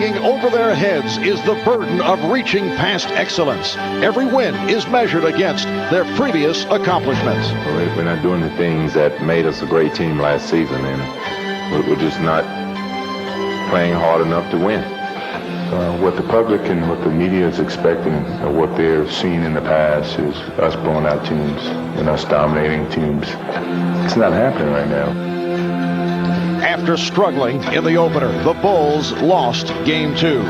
hanging over their heads is the burden of reaching past excellence. Every win is measured against their previous accomplishments. We're not doing the things that made us a great team last season, and we're just not playing hard enough to win. What the public and what the media is expecting, or what they're seeing in the past, is us blowing out teams and us dominating teams. It's not happening right now. After struggling in the opener, the Bulls lost Game 2.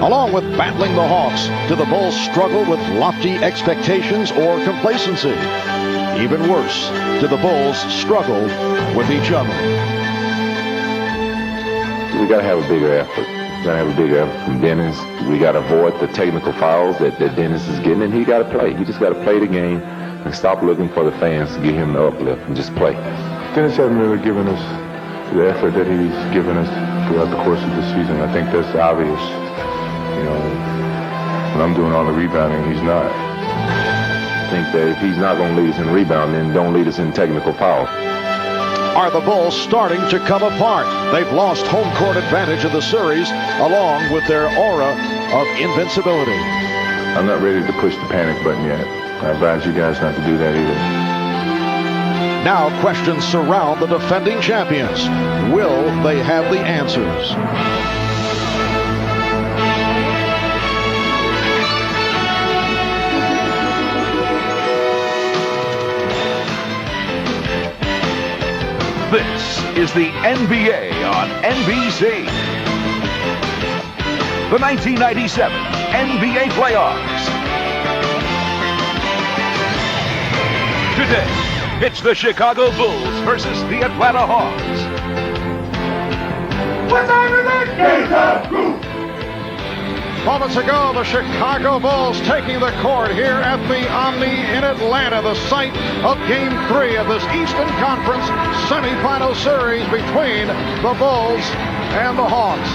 Along with battling the Hawks, do the Bulls struggle with lofty expectations or complacency? Even worse, do the Bulls struggle with each other? We got to have a bigger effort. We got to have a bigger effort from Dennis. We got to avoid the technical fouls that Dennis is getting, and he got to play. He just got to play the game and stop looking for the fans to give him the uplift and just play. Dennis hasn't really given us the effort that he's given us throughout the course of the season. I think that's obvious. You know, when I'm doing all the rebounding, he's not. I think that if he's not going to lead us in rebound, then don't lead us in technical foul. Are the Bulls starting to come apart? They've lost home court advantage of the series, along with their aura of invincibility. I'm not ready to push the panic button yet. I advise you guys not to do that either. Now questions surround the defending champions. Will they have the answers? This is the NBA on NBC. The 1997 NBA playoffs. Today, it's the Chicago Bulls versus the Atlanta Hawks. What time is it? Game group. Moments ago, the Chicago Bulls taking the court here at the Omni in Atlanta, the site of Game 3 of this Eastern Conference semifinal series between the Bulls and the Hawks.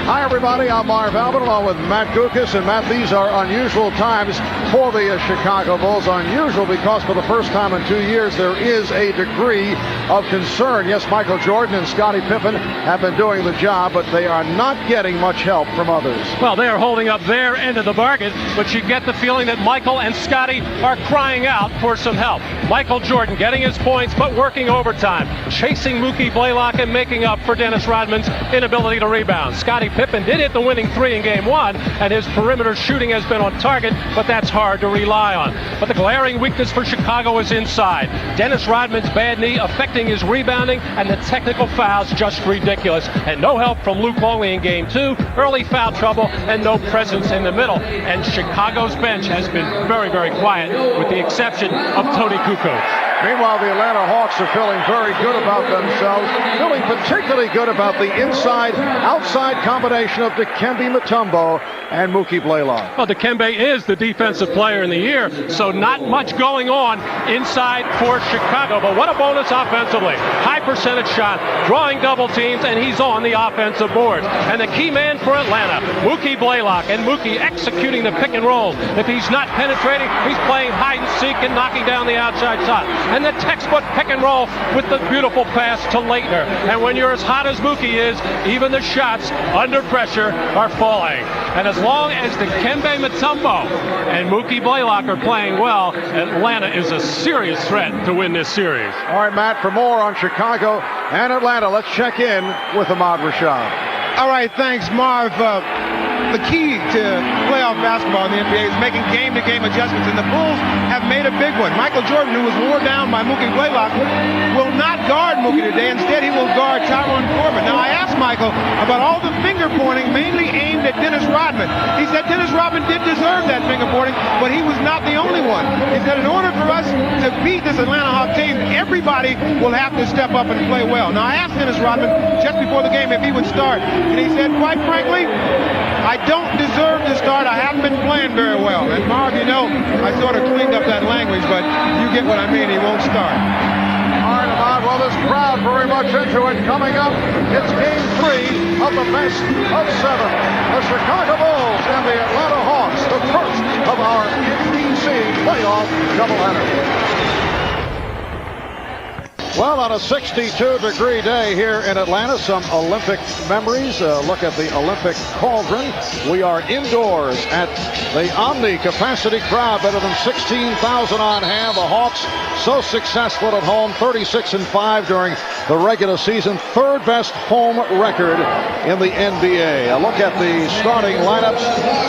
Hi, everybody. I'm Marv Albert along with Matt Gukas. And, Matt, these are unusual times for the Chicago Bulls. Unusual because for the first time in 2 years, there is a degree of concern. Yes, Michael Jordan and Scottie Pippen have been doing the job, but they are not getting much help from others. Well, they are holding up their end of the bargain, but you get the feeling that Michael and Scottie are crying out for some help. Michael Jordan getting his points, but working overtime, chasing Mookie Blaylock and making up for Dennis Rodman's inability to rebound. Scottie Pippen did hit the winning three in Game 1, and his perimeter shooting has been on target, but that's hard to rely on. But the glaring weakness for Chicago is inside. Dennis Rodman's bad knee affecting his rebounding, and the technical fouls just ridiculous. And no help from Luke Longley in Game 2, early foul trouble, and no presence in the middle. And Chicago's bench has been very, very quiet, with the exception of Tony Kukoc. Meanwhile, the Atlanta Hawks are feeling very good about themselves, feeling particularly good about the inside-outside combination of Dikembe Mutombo and Mookie Blaylock. Well, Dikembe is the defensive player in the year, so not much going on inside for Chicago. But what a bonus offensively. High percentage shot, drawing double teams, and he's on the offensive board. And the key man for Atlanta, Mookie Blaylock, and Mookie executing the pick and roll. If he's not penetrating, he's playing hide and seek and knocking down the outside shot. And the textbook pick and roll with the beautiful pass to Leitner. And when you're as hot as Mookie is, even the shots under pressure are falling. And as long as Dikembe Mutombo and Mookie Blaylock are playing well, Atlanta is a serious threat to win this series. All right, Matt, for more on Chicago and Atlanta, let's check in with Ahmad Rashad. All right, thanks, Marv. The key to playoff basketball in the NBA is making game-to-game adjustments, and the Bulls have made a big one. Michael Jordan, who was worn down by Mookie Blaylock, will not guard Mookie today. Instead, he will guard Tyrone Corbin. Now, I asked Michael about all the finger-pointing mainly aimed at Dennis Rodman. He said Dennis Rodman did deserve that finger-pointing, but he was not the only one. He said in order for us to beat this Atlanta Hawks team, everybody will have to step up and play well. Now, I asked Dennis Rodman just before the game if he would start, and he said, quite frankly, I don't deserve to start. I haven't been playing very well. And Marv, you know, I sort of cleaned up that language, but you get what I mean. He won't start. All right, Ahmad, well, this crowd very much into it. Coming up, it's Game 3 of the best of 7. The Chicago Bulls and the Atlanta Hawks, the first of our NBC playoff doubleheader. Well, on a 62-degree day here in Atlanta, some Olympic memories. Look at the Olympic cauldron. We are indoors at the Omni capacity crowd, better than 16,000 on hand. The Hawks so successful at home, 36-5 during the regular season, third best home record in the NBA. A look at the starting lineups.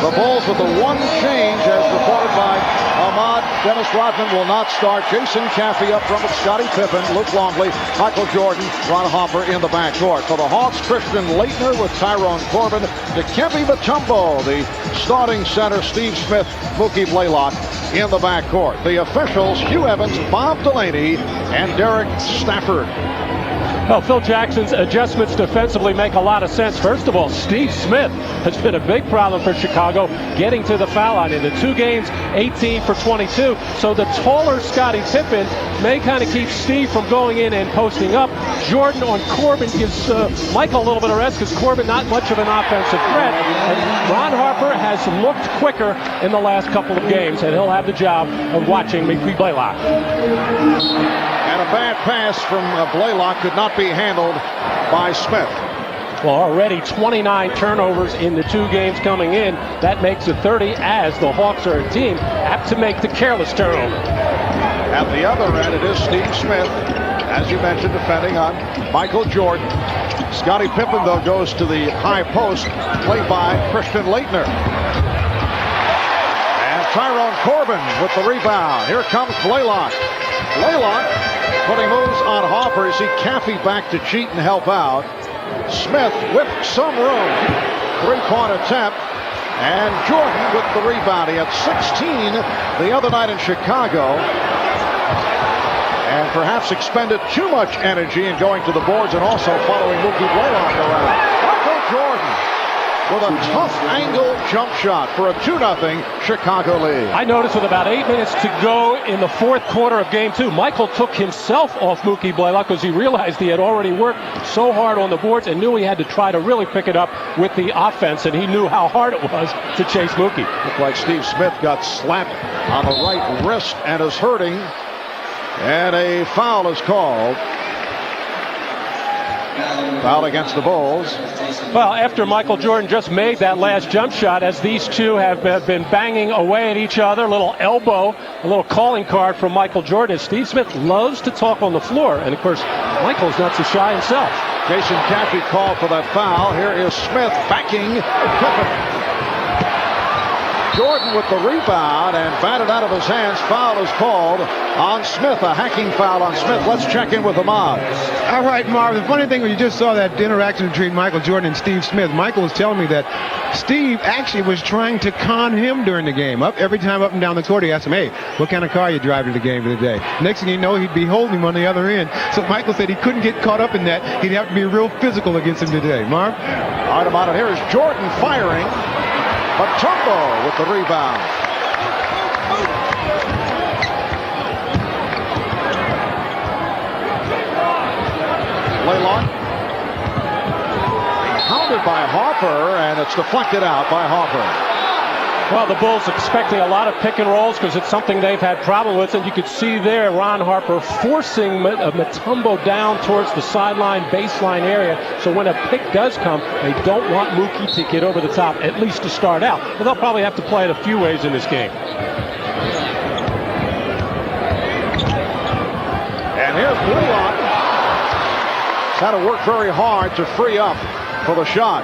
The Bulls with the one change, as reported by Ahmad. Dennis Rodman will not start. Jason Caffey up front with Scottie Pippen, Luke Longley, Michael Jordan, Ron Harper in the backcourt. For the Hawks, Christian Laettner with Tyrone Corbin, Dikembe Mutombo, the starting center, Steve Smith, Mookie Blaylock in the backcourt. The officials, Hugh Evans, Bob Delaney, and Derek Stafford. Well, Phil Jackson's adjustments defensively make a lot of sense. First of all, Steve Smith has been a big problem for Chicago getting to the foul line. In the 2 games, 18 for 22. So the taller Scottie Pippen may kind of keep Steve from going in and posting up. Jordan on Corbin gives Michael a little bit of rest because Corbin not much of an offensive threat. And Ron Harper has looked quicker in the last couple of games, and he'll have the job of watching Mookie Blaylock. And a bad pass from Blaylock could not be handled by Smith. Well, already 29 turnovers in the 2 games coming in. That makes it 30, as the Hawks are a team apt to make the careless turnover. At the other end, it is Steve Smith, as you mentioned, defending on Michael Jordan. Scottie Pippen, though, goes to the high post, played by Christian Laettner. And Tyrone Corbin with the rebound. Here comes Blaylock. Blaylock putting moves on Harper. You see Caffey back to cheat and help out. Smith with some room. 3-point attempt. And Jordan with the rebound. He had 16 the other night in Chicago. And perhaps expended too much energy in going to the boards and also following Mookie Blaylock around. Michael Jordan with a tough angle jump shot for a 2-0 Chicago lead. I noticed with about 8 minutes to go in the 4th quarter of game 2, Michael took himself off Mookie Blaylock because he realized he had already worked so hard on the boards and knew he had to try to really pick it up with the offense, and he knew how hard it was to chase Mookie. Looked like Steve Smith got slapped on the right wrist and is hurting. And a foul is called. Foul against the Bulls. Well, after Michael Jordan just made that last jump shot, as these two have been banging away at each other, a little elbow, a little calling card from Michael Jordan. Steve Smith loves to talk on the floor, and of course, Michael's not so shy himself. Jason Caffey called for that foul. Here is Smith backing Pippen. Jordan with the rebound and batted out of his hands. Foul is called on Smith, a hacking foul on Smith. Let's check in with Ahmad. All right, Marv, the funny thing when you just saw that interaction between Michael Jordan and Steve Smith, Michael was telling me that Steve actually was trying to con him during the game. Every time up and down the court, he asked him, hey, what kind of car you driving to the game today? Next thing you know, he'd be holding him on the other end. So Michael said he couldn't get caught up in that. He'd have to be real physical against him today. Marv? All right, Ahmad, and here is Jordan firing. Mutombo with the rebound. Blaylock pounded by Harper, and it's deflected out by Harper. Well, the Bulls expecting a lot of pick and rolls because it's something they've had problem with, and you could see there Ron Harper forcing Mutombo down towards the sideline, baseline area. So when a pick does come, they don't want Mookie to get over the top, at least to start out. But they'll probably have to play it a few ways in this game. And here's Blaylock. He's had to work very hard to free up for the shot.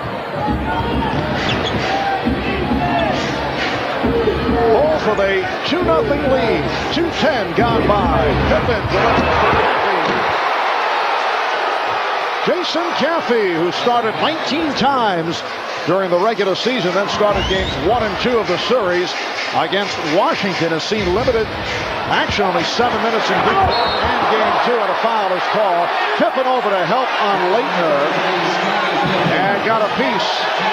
Bulls with a 2-0 lead. 2:10 gone by. Pippen Jason Caffey, who started 19 times during the regular season, then started games 1 and 2 of the series against Washington, has seen limited action, only 7 minutes in game 1 and game 2, and a foul is called. Pippen over to help on Laettner, and got a piece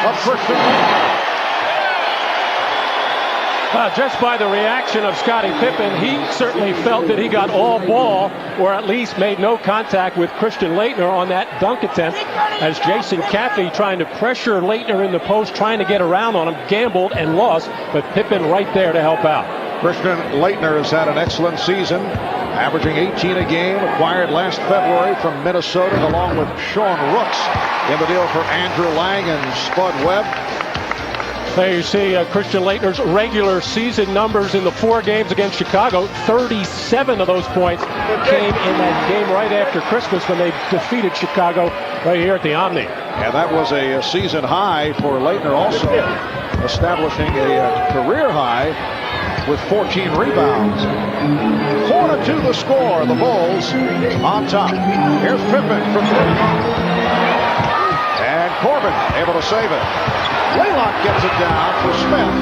of Christian Laettner. Just by the reaction of Scottie Pippen, he certainly felt that he got all ball, or at least made no contact with Christian Laettner on that dunk attempt, as Jason Caffey, trying to pressure Laettner in the post, trying to get around on him, gambled and lost, but Pippen right there to help out. Christian Laettner has had an excellent season. averaging 18 a game, acquired last February from Minnesota, along with Sean Rooks in the deal for Andrew Lang and Spud Webb. There you see Christian Leitner's regular season numbers in the 4 games against Chicago. 37 of those points came in that game right after Christmas when they defeated Chicago right here at the Omni. And that was a season high for Leitner, also establishing a career high with 14 rebounds. 4-2 the score. The Bulls on top. Here's Pippen from 3. And Corbin able to save it. Blaylock gets it down for Smith.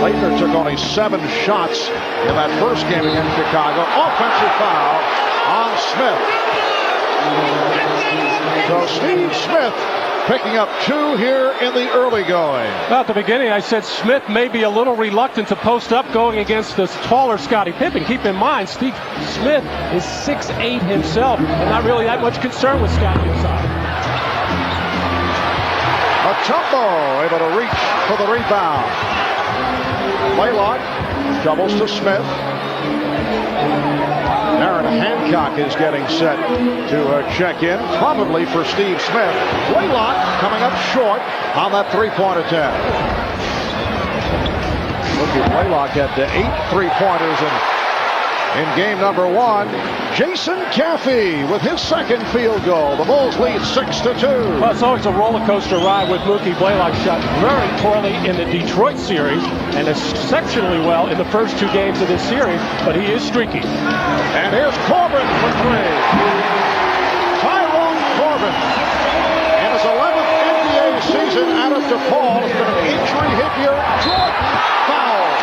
Leitner took only 7 shots in that first game against Chicago. Offensive foul on Smith. So Steve Smith picking up 2 here in the early going. Well, at the beginning, I said Smith may be a little reluctant to post up going against this taller Scottie Pippen. Keep in mind, Steve Smith is 6'8" himself and not really that much concern with Scottie inside. Mutombo able to reach for the rebound. Blaylock doubles to Smith. Darren Hancock is getting set to check in, probably for Steve Smith. Blaylock coming up short on that 3-point attempt. Rookie Blaylock had 8 3-pointers in game number 1. Jason Caffey with his second field goal. The Bulls lead 6-2. Well, it's always a roller coaster ride with Mookie Blaylock. Shot very poorly in the Detroit series and exceptionally well in the first 2 games of this series, but he is streaky. And here's Corbin for 3. Tyrone Corbin in his 11th NBA season out of DePaul. It's been an injury hit year. Jordan fouled.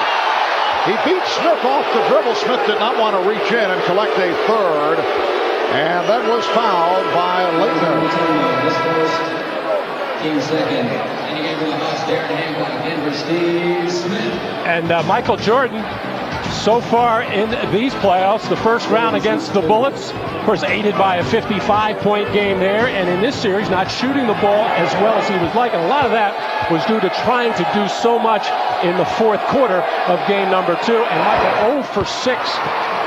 He beat Smith off the dribble. Smith did not want to reach in and collect a third. And that was fouled by Leitner. Team second. And he gave the bus Darren Hancock in for Steve Smith. And Michael Jordan, so far in these playoffs, the first round against the Bullets, of course, aided by a 55-point game there. And in this series, not shooting the ball as well as he would like. And a lot of that was due to trying to do so much in the 4th quarter of game number 2. And Michael 0 for 6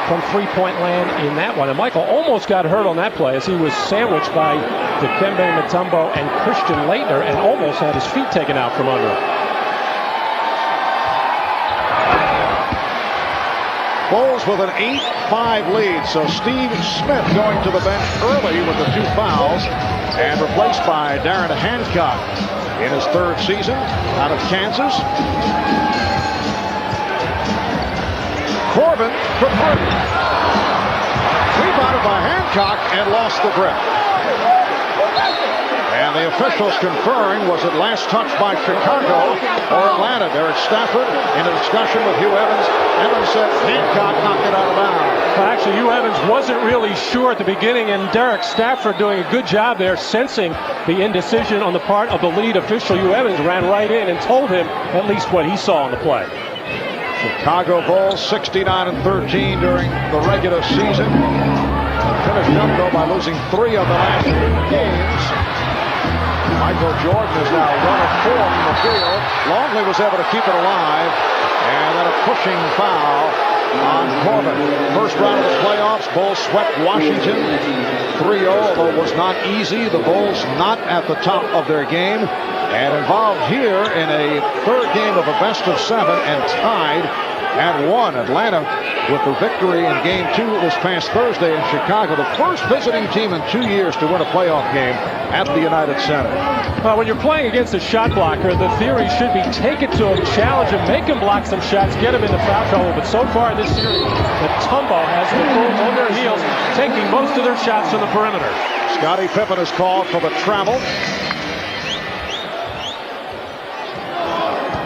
from 3-point land in that one. And Michael almost got hurt on that play as he was sandwiched by Dikembe Mutombo and Christian Leitner and almost had his feet taken out from under him. Bulls with an 8-5 lead. So Steve Smith going to the bench early with the 2 fouls and replaced by Darren Hancock in his 3rd season out of Kansas. Corbin for 3. Rebounded by Hancock and lost the grip. And the officials conferring, was it last touched by Chicago or Atlanta? Derek Stafford in a discussion with Hugh Evans. Evans said Hancock knocked it out of bounds. Well, actually, Hugh Evans wasn't really sure at the beginning, and Derek Stafford doing a good job there, sensing the indecision on the part of the lead official. Hugh Evans ran right in and told him at least what he saw on the play. Chicago Bulls 69-13 during the regular season. Finished up, though, by losing 3 of the last 2 games. Michael Jordan is now 1 of 4 from the field. Longley was able to keep it alive. And then a pushing foul on Corbin. First round of the playoffs, Bulls swept Washington 3-0, although it was not easy. The Bulls not at the top of their game. And involved here in a 3rd game of a best of 7 and tied at 1. Atlanta with the victory in game 2 this past Thursday in Chicago. The first visiting team in 2 years to win a playoff game at the United Center. Well, when you're playing against a shot blocker, the theory should be take it to him, challenge him, make him block some shots, get him into foul trouble. But so far in this series, Mutombo has the Bulls on their heels, taking most of their shots from the perimeter. Scottie Pippen is called for the travel.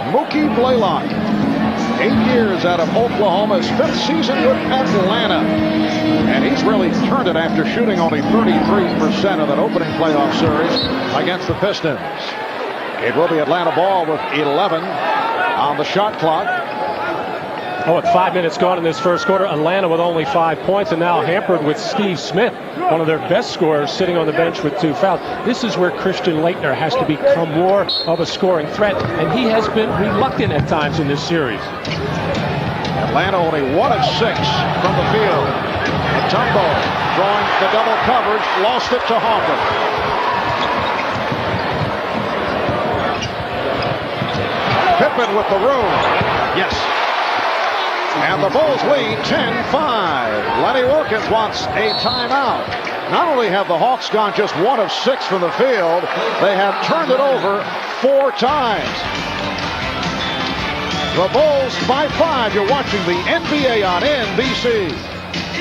Mookie Blaylock, 8 years out of Oklahoma, his 5th season with Atlanta. And he's really turned it after shooting only 33% of that opening playoff series against the Pistons. It will be Atlanta ball with 11 on the shot clock. Oh, with 5 minutes gone in this first quarter, Atlanta with only 5 points and now hampered with Steve Smith, one of their best scorers, sitting on the bench with 2 fouls. This is where Christian Leitner has to become more of a scoring threat, and he has been reluctant at times in this series. Atlanta only 1 of 6 from the field. Mutombo drawing the double coverage, lost it to Hawker. Pippen with the room. Yes. And the Bulls lead 10-5. Lenny Wilkins wants a timeout. Not only have the Hawks gone just 1 of 6 from the field, they have turned it over 4 times. The Bulls by 5. You're watching the NBA on NBC.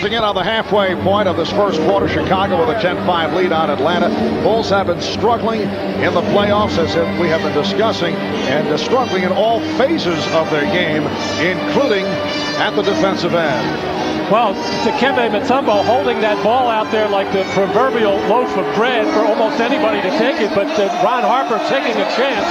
Again on the halfway point of this first quarter, Chicago with a 10-5 lead on Atlanta. Bulls have been struggling in the playoffs, as we have been discussing, and struggling in all phases of their game, including at the defensive end. Well, Dikembe Mutombo holding that ball out there like the proverbial loaf of bread for almost anybody to take it, but Ron Harper taking a chance,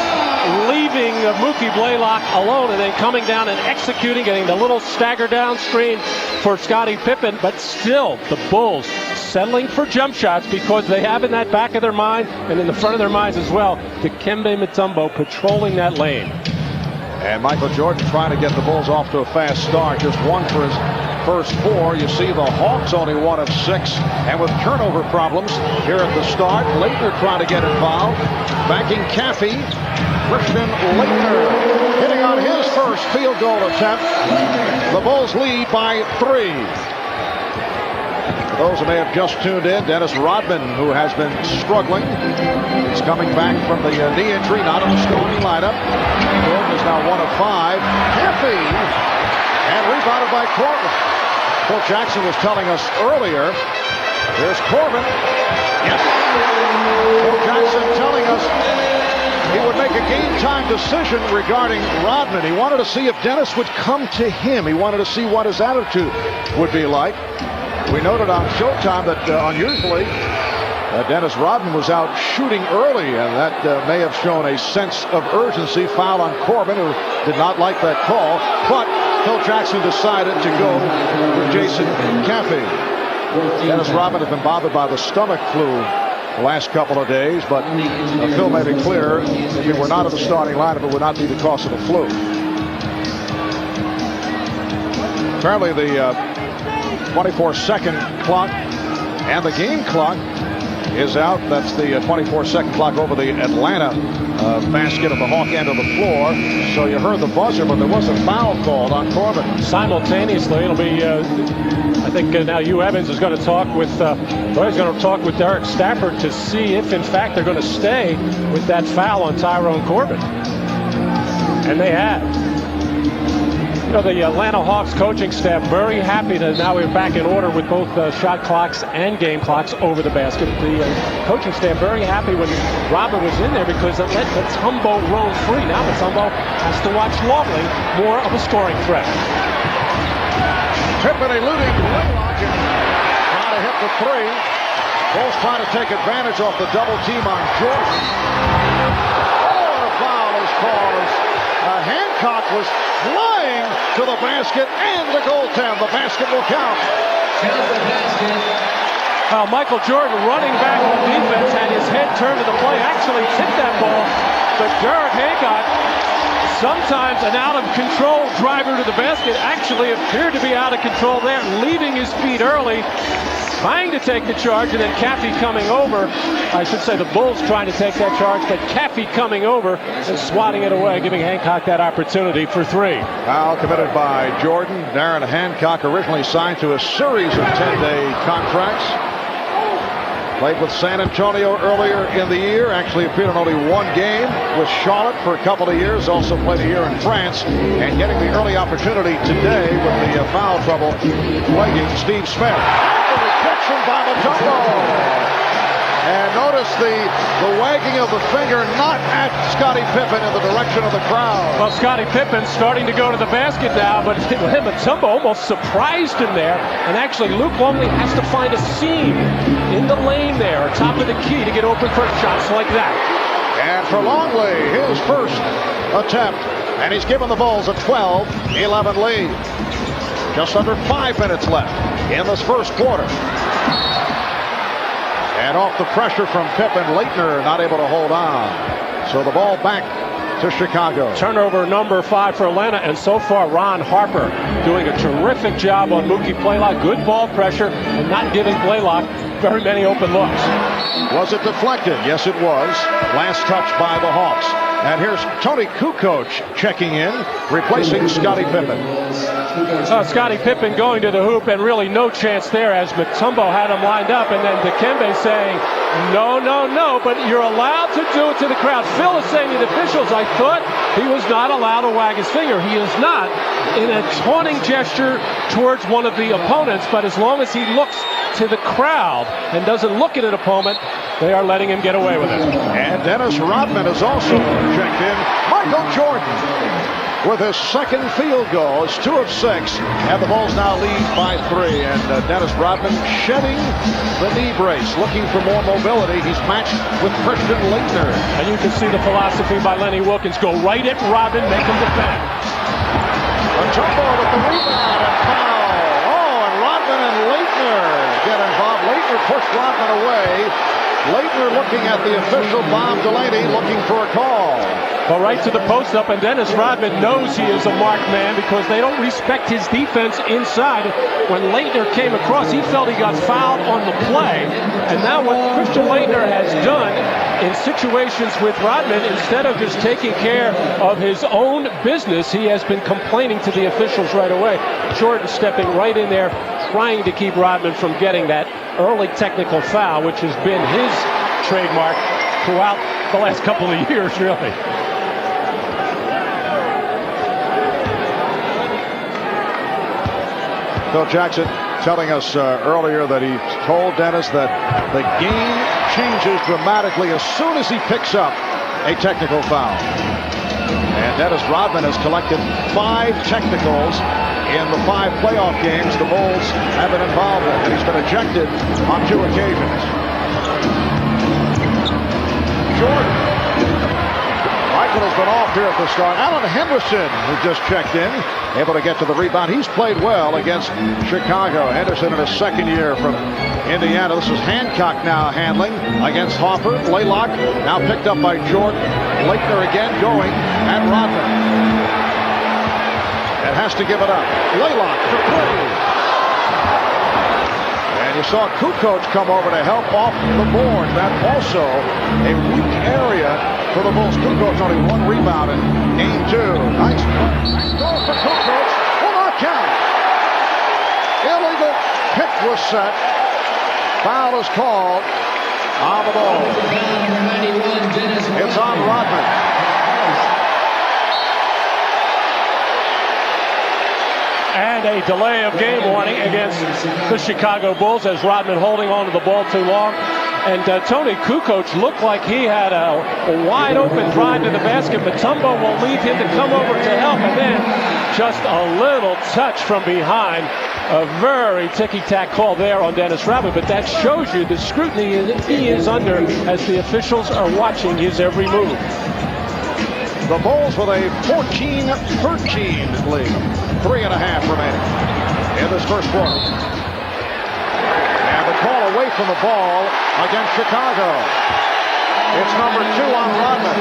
leaving Mookie Blaylock alone, and then coming down and executing, getting the little stagger down screen for Scottie Pippen. But still, the Bulls settling for jump shots because they have in that back of their mind and in the front of their minds as well, Dikembe Mutombo patrolling that lane. And Michael Jordan trying to get the Bulls off to a fast start. Just 1 for his first 4. You see the Hawks only 1 of 6. And with turnover problems here at the start, Leitner trying to get involved. Banking Caffey. Christian Leitner hitting on his first field goal attempt. The Bulls lead by 3. For those who may have just tuned in, Dennis Rodman, who has been struggling, is coming back from the knee injury, not in the starting lineup. Jordan is now 1 of 5. Caffey, and rebounded by Corbin. Phil Jackson was telling us earlier. There's Corbin. Yes. Phil Jackson telling us he would make a game-time decision regarding Rodman. He wanted to see if Dennis would come to him. He wanted to see what his attitude would be like. We noted on Showtime that unusually Dennis Rodman was out shooting early, and that may have shown a sense of urgency. Foul on Corbin, who did not like that call, but Phil Jackson decided to go with Jason Caffey. Dennis Rodman had been bothered by the stomach flu the last couple of days, but Phil made it clear if he were not in the starting lineup, it would not be because of the flu. Apparently the 24-second clock and the game clock is out. That's the 24-second clock over the Atlanta basket at the Hawk end of the floor. So you heard the buzzer, but there was a foul called on Corbin. Simultaneously, it'll be, I think now Hugh Evans is going to talk with, he's going to talk with Derek Stafford to see if, in fact, they're going to stay with that foul on Tyrone Corbin. And they have. You know, the Atlanta Hawks coaching staff very happy that now we're back in order with both shot clocks and game clocks over the basket. The coaching staff very happy when Robert was in there because it let Mutombo roam free. Now Mutombo has to watch Longley, more of a scoring threat. Pippen eluding Blaylock and trying to hit the 3. Bulls trying to take advantage off the double team on Jordan. Oh, and a foul is called. Hancock was flying to the basket and the goaltend. The basket will count. Michael Jordan running back on defense had his head turned to the play, actually tipped that ball, but Derek Hancock, sometimes an out-of-control driver to the basket, actually appeared to be out of control there, leaving his feet early, trying to take the charge, and then Caffey coming over. I should say the Bulls trying to take that charge, but Caffey coming over and swatting it away, giving Hancock that opportunity for 3. Foul committed by Jordan. Darren Hancock, originally signed to a series of 10-day contracts. Played with San Antonio earlier in the year. Actually appeared in only 1 game with Charlotte for a couple of years. Also played a year in France. And getting the early opportunity today with the foul trouble plaguing Steve Smith. The rejection by Mutombo. And notice the wagging of the finger, not at Scottie Pippen, in the direction of the crowd. Well, Scottie Pippen starting to go to the basket now, but Mutombo almost surprised him there. And actually, Luke Longley has to find a seam in the lane there, top of the key, to get open for shots like that. And for Longley, his first attempt. And he's given the Bulls a 12-11 lead. Just under 5 minutes left in this first quarter. And off the pressure from Pippen, Leitner not able to hold on. So the ball back to Chicago. Turnover number 5 for Atlanta, and so far Ron Harper doing a terrific job on Mookie Blaylock. Good ball pressure and not giving Blaylock very many open looks. Was it deflected? Yes, it was. Last touch by the Hawks. And here's Tony Kukoc checking in, replacing Scottie Pippen. Scottie Pippen going to the hoop, and really no chance there as Mutombo had him lined up, and then Dikembe saying, no, no, no, but you're allowed to do it to the crowd. Phil is saying to the officials, I thought he was not allowed to wag his finger. He is not, in a taunting gesture towards one of the opponents, but as long as he looks to the crowd and doesn't look at an opponent, they are letting him get away with it. And Dennis Rodman is also checked in. Michael Jordan with his second field goal. It's 2 of 6, and the Bulls now lead by 3. And Dennis Rodman shedding the knee brace, looking for more mobility. He's matched with Christian Laettner. And you can see the philosophy by Lenny Wilkins. Go right at Rodman, make him defend. Mutombo with the rebound and foul. Oh, and Rodman and Laettner get involved. Laettner pushed Rodman away. Laettner looking at the official, Bob Delaney, looking for a call. Well, right to the post up, and Dennis Rodman knows he is a marked man because they don't respect his defense inside. When Laettner came across, he felt he got fouled on the play. And now what Christian Laettner has done in situations with Rodman, instead of just taking care of his own business, he has been complaining to the officials right away. Jordan stepping right in there, trying to keep Rodman from getting that early technical foul, which has been his trademark throughout the last couple of years, really. Phil Jackson telling us earlier that he told Dennis that the game changes dramatically as soon as he picks up a technical foul. And Dennis Rodman has collected 5 technicals in the 5 playoff games the Bulls have been involved in, and he's been ejected on 2 occasions. Jordan. Michael has been off here at the start. Alan Henderson, who just checked in, able to get to the rebound. He's played well against Chicago. Henderson in his second year from Indiana. This is Hancock now handling against Hoffer. Blaylock now picked up by Jordan. Laettner again going at Rodman. And has to give it up. Blaylock for 3. And you saw Kukoc come over to help off the board. That also a weak area for the Bulls. Kukoc only 1 rebound in game 2. Nice goal for Kukoc. Will not count. Illegal pick was set. Foul is called on the ball. It's on Rodman. And a delay of game warning against the Chicago Bulls as Rodman holding on to the ball too long. And Tony Kukoc looked like he had a wide open drive to the basket. Mutombo will leave him to come over to help. And then just a little touch from behind. A very ticky-tack call there on Dennis Rodman. But that shows you the scrutiny he is under as the officials are watching his every move. The Bulls with a 14-13 lead. 3.5 remaining in this first quarter. And the call away from the ball against Chicago. It's number 2 on Rodman.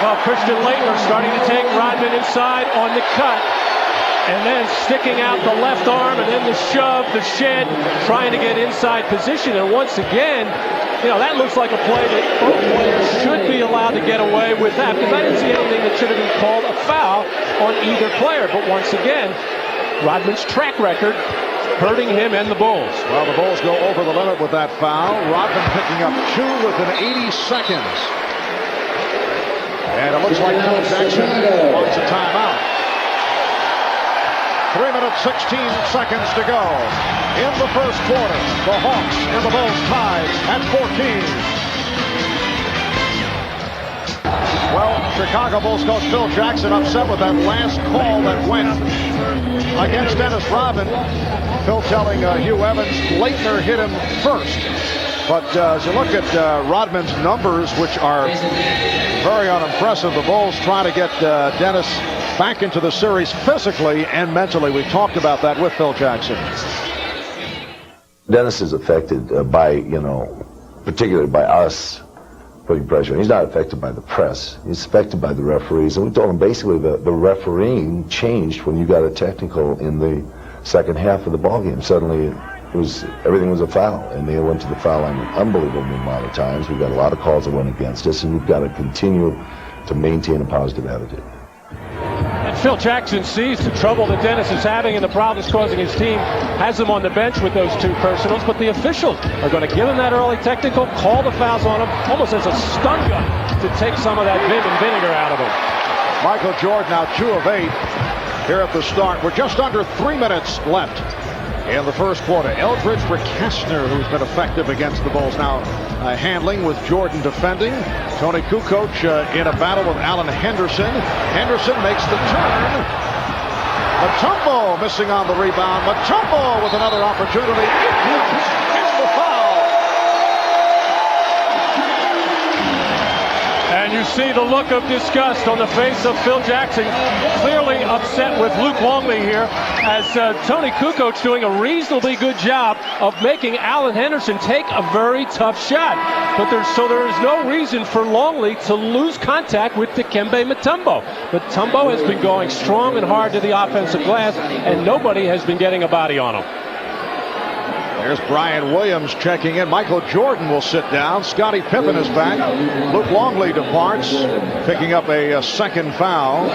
Well, Christian Laettner starting to take Rodman inside on the cut. And then sticking out the left arm, and then the shove, the shed, trying to get inside position. And once again, you know, that looks like a play that both players should be allowed to get away with that, because I didn't see anything that should have been called a foul on either player. But once again, Rodman's track record hurting him and the Bulls. Well, the Bulls go over the limit with that foul. Rodman picking up 2 within 80 seconds. And it looks like Phil Jackson wants a timeout. 3 minutes, 16 seconds to go in the first quarter. The Hawks and the Bulls tied at 14. Well, Chicago Bulls coach Phil Jackson upset with that last call that went against Dennis Rodman. Phil telling Hugh Evans, Laettner hit him first. But as you look at Rodman's numbers, which are very unimpressive, the Bulls trying to get Dennis back into the series physically and mentally. We talked about that with Phil Jackson. Dennis is affected by, particularly by us putting pressure. He's not affected by the press. He's affected by the referees. And we told him basically the refereeing changed when you got a technical in the second half of the ballgame. Suddenly everything was a foul, and they went to the foul line an unbelievable amount of times. We've got a lot of calls that went against us, and we've got to continue to maintain a positive attitude. And Phil Jackson sees the trouble that Dennis is having and the problems causing his team, has him on the bench with those 2 personals, but the officials are going to give him that early technical, call the fouls on him, almost as a stun gun to take some of that vim and vinegar out of him. Michael Jordan now 2 of 8 here at the start. We're just under 3 minutes left in the first quarter. Eldridge Kastner, who's been effective against the Bulls, now handling with Jordan defending. Tony Kukoc in a battle with Alan Henderson. Henderson makes the turn. Mutombo missing on the rebound. Mutombo with another opportunity. It counts. It's the foul. And you see the look of disgust on the face of Phil Jackson, clearly upset with Luke Longley here, as Tony Kukoc doing a reasonably good job of making Alan Henderson take a very tough shot. But there is no reason for Longley to lose contact with Dikembe Mutombo. Mutombo has been going strong and hard to the offensive glass, and nobody has been getting a body on him. There's Brian Williams checking in. Michael Jordan will sit down. Scottie Pippen is back. Luke Longley departs, picking up a second foul.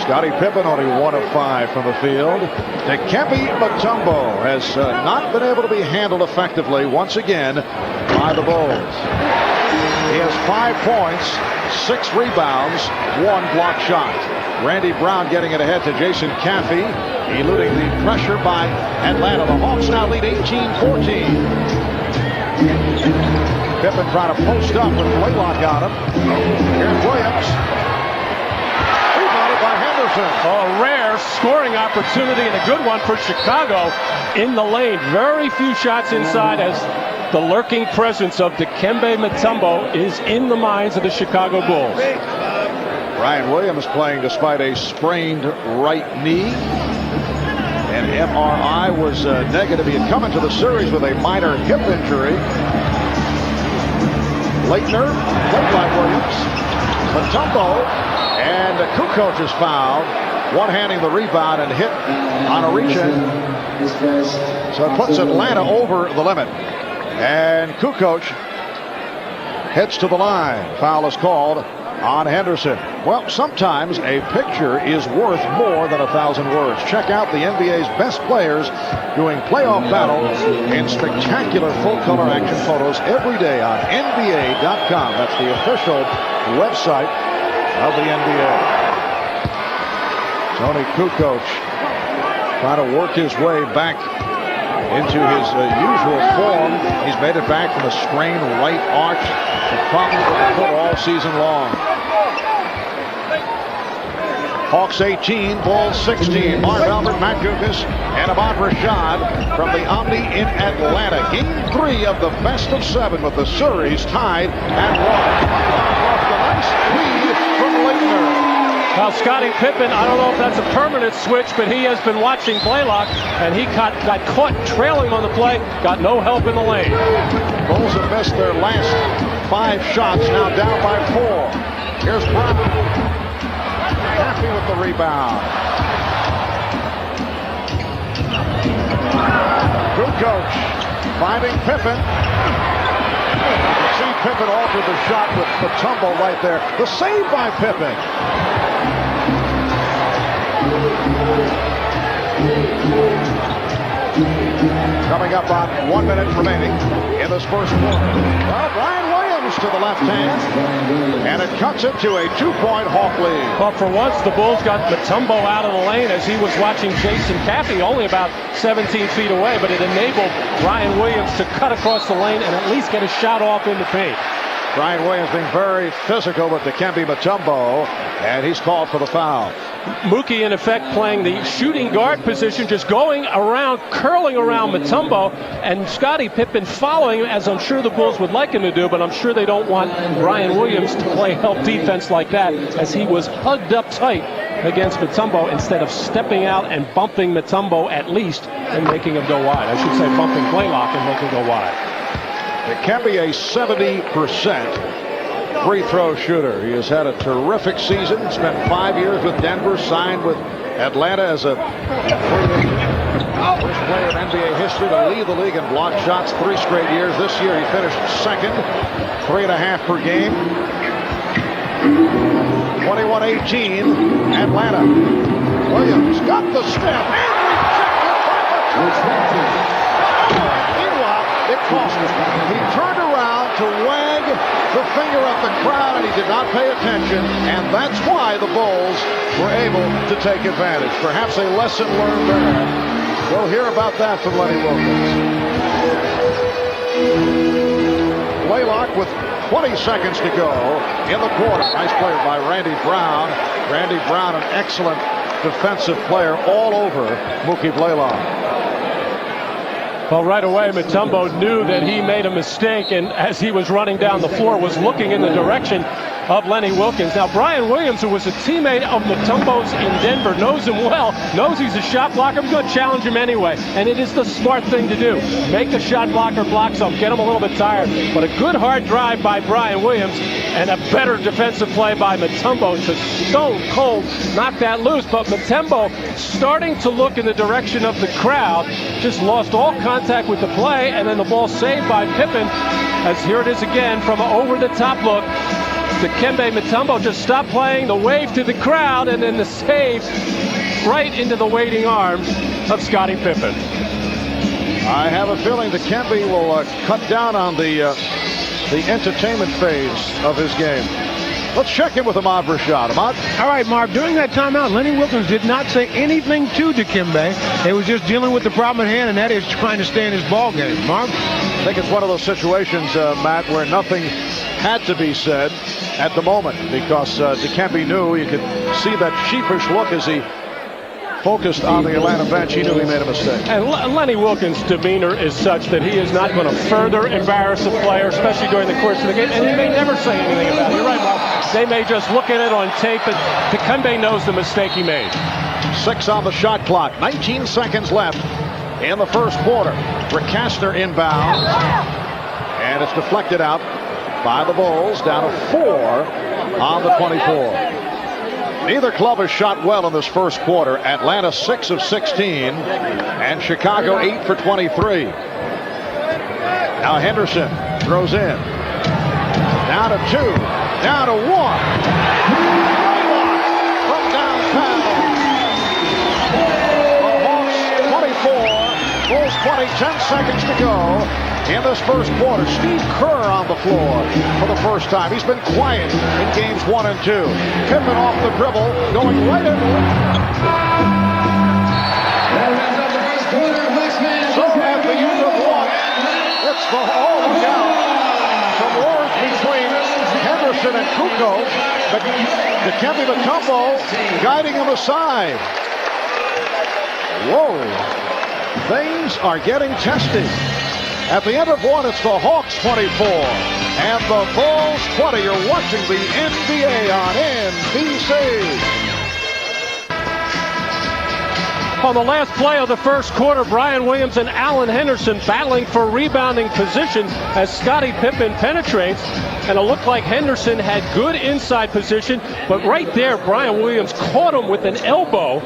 Scottie Pippen only 1 of 5 from the field. Dikembe Mutombo has not been able to be handled effectively once again by the Bulls. He has 5 points, 6 rebounds, 1 block shot. Randy Brown getting it ahead to Jason Caffey, eluding the pressure by Atlanta. The Hawks now lead 18-14. Pippen trying to post up with Blaylock on him. Here's Williams. Rebounded by Henderson. A rare scoring opportunity and a good one for Chicago in the lane. Very few shots inside as the lurking presence of Dikembe Mutombo is in the minds of the Chicago Bulls. Brian Williams playing despite a sprained right knee. An MRI was negative. He had come into the series with a minor hip injury. Leitner, played by Williams. Mutombo, and Kukoc is fouled. One-handing the rebound and hit on a reach-in. So it puts Atlanta over the limit. And Kukoc heads to the line. Foul is called on Henderson. Well, sometimes a picture is worth more than 1,000 words. Check out the NBA's best players doing playoff battles in spectacular full-color action photos every day on NBA.com. That's the official website of the NBA. Tony Kukoc trying to work his way back into his usual form. He's made it back from a sprained right arch. The problem with the foot all season long. Hawks 18, Bulls 16. Marv Albert, Matt Dukas, and Ahmad Rashad from the Omni in Atlanta. Game 3 of the best of 7 with the series tied at 1. Off the nice lead from Leitner. Now, Scottie Pippen, I don't know if that's a permanent switch, but he has been watching Blaylock, and he got caught trailing on the play, got no help in the lane. Bulls have missed their last 5 shots, now down by 4. Here's Brown. Happy with the rebound. Kukoc finding Pippen. See Pippen alter the shot with Mutombo right there. The save by Pippen. Coming up on 1 minute remaining in this first quarter. Well, Brian Williams to the left hand, and it cuts it to a 2-point Hawk lead. Well, for once, the Bulls got Mutombo out of the lane as he was watching Jason Caffey only about 17 feet away, but it enabled Brian Williams to cut across the lane and at least get a shot off in the paint. Brian Williams being very physical with Dikembe Mutombo, and he's called for the foul. Mookie, in effect, playing the shooting guard position, just going around, curling around Mutombo, and Scottie Pippen following him, as I'm sure the Bulls would like him to do, but I'm sure they don't want Brian Williams to play help defense like that, as he was hugged up tight against Mutombo instead of stepping out and bumping Mutombo at least and making him go wide. I should say bumping Blaylock and making him go wide. Dikembe, a 70% free throw shooter. He has had a terrific season. Spent 5 years with Denver, signed with Atlanta as a first player in NBA history to lead the league in block shots 3 straight years. This year he finished second, 3.5 per game. 21-18, Atlanta. Williams got the step and rejected. Meanwhile, it cost him. He turned around to wag the finger at the crowd, and he did not pay attention, and that's why the Bulls were able to take advantage. Perhaps a lesson learned there. We'll hear about that from Lenny Wilkens. Blaylock with 20 seconds to go in the quarter. Nice play by Randy Brown. Randy Brown, an excellent defensive player all over Mookie Blaylock. Well, right away, Mutombo knew that he made a mistake, and as he was running down the floor, was looking in the direction of Lenny Wilkens. Now, Brian Williams, who was a teammate of Mutombo's in Denver, knows him well, knows he's a shot blocker. I'm going to challenge him anyway, and it is the smart thing to do. Make the shot blocker block some, get him a little bit tired. But a good hard drive by Brian Williams and a better defensive play by Mutombo to stone cold knock that loose. But Mutombo, starting to look in the direction of the crowd, just lost all contact with the play, and then the ball saved by Pippen. As here it is again from an over-the-top look. Dikembe Mutombo just stopped playing, the wave to the crowd, and then the save right into the waiting arms of Scottie Pippen. I have a feeling Dikembe will cut down on the entertainment phase of his game. Let's check in with Ahmad Rashad. Ahmad? All right, Marv, during that timeout, Lenny Wilkens did not say anything to Dikembe. He was just dealing with the problem at hand, and that is trying to stay in his ball game. Marv? I think it's one of those situations, Matt, where nothing had to be said at the moment, because Dikembe knew. You could see that sheepish look as he focused on the Atlanta bench. He knew he made a mistake. And Lenny Wilkens' demeanor is such that he is not going to further embarrass a player, especially during the course of the game, and he may never say anything about it. You're right, Mark. They may just look at it on tape, and Dikembe knows the mistake he made. 6 on the shot clock. 19 seconds left in the first quarter. Rick Kastner inbounds, and it's deflected out by the Bulls, down to 4 on the 24. Neither club has shot well in this first quarter. Atlanta 6 of 16, and Chicago 8 for 23. Now Henderson throws in. Down to 2, down to 1. From downtown. The Hawks 24, Bulls 20, 10 seconds to go in this first quarter. Steve Kerr on the floor for the first time. He's been quiet in games 1 and 2. Pippen off the dribble, going right into it. So at the end of 1, it's the all look out. Some wars between Henderson and Kukoc. Dikembe Mutombo guiding him aside. Whoa. Things are getting testy. At the end of 1, it's the Hawks 24 and the Bulls 20. You're watching the NBA on NBC. On the last play of the first quarter, Brian Williams and Alan Henderson battling for rebounding position as Scottie Pippen penetrates. And it looked like Henderson had good inside position, but right there, Brian Williams caught him with an elbow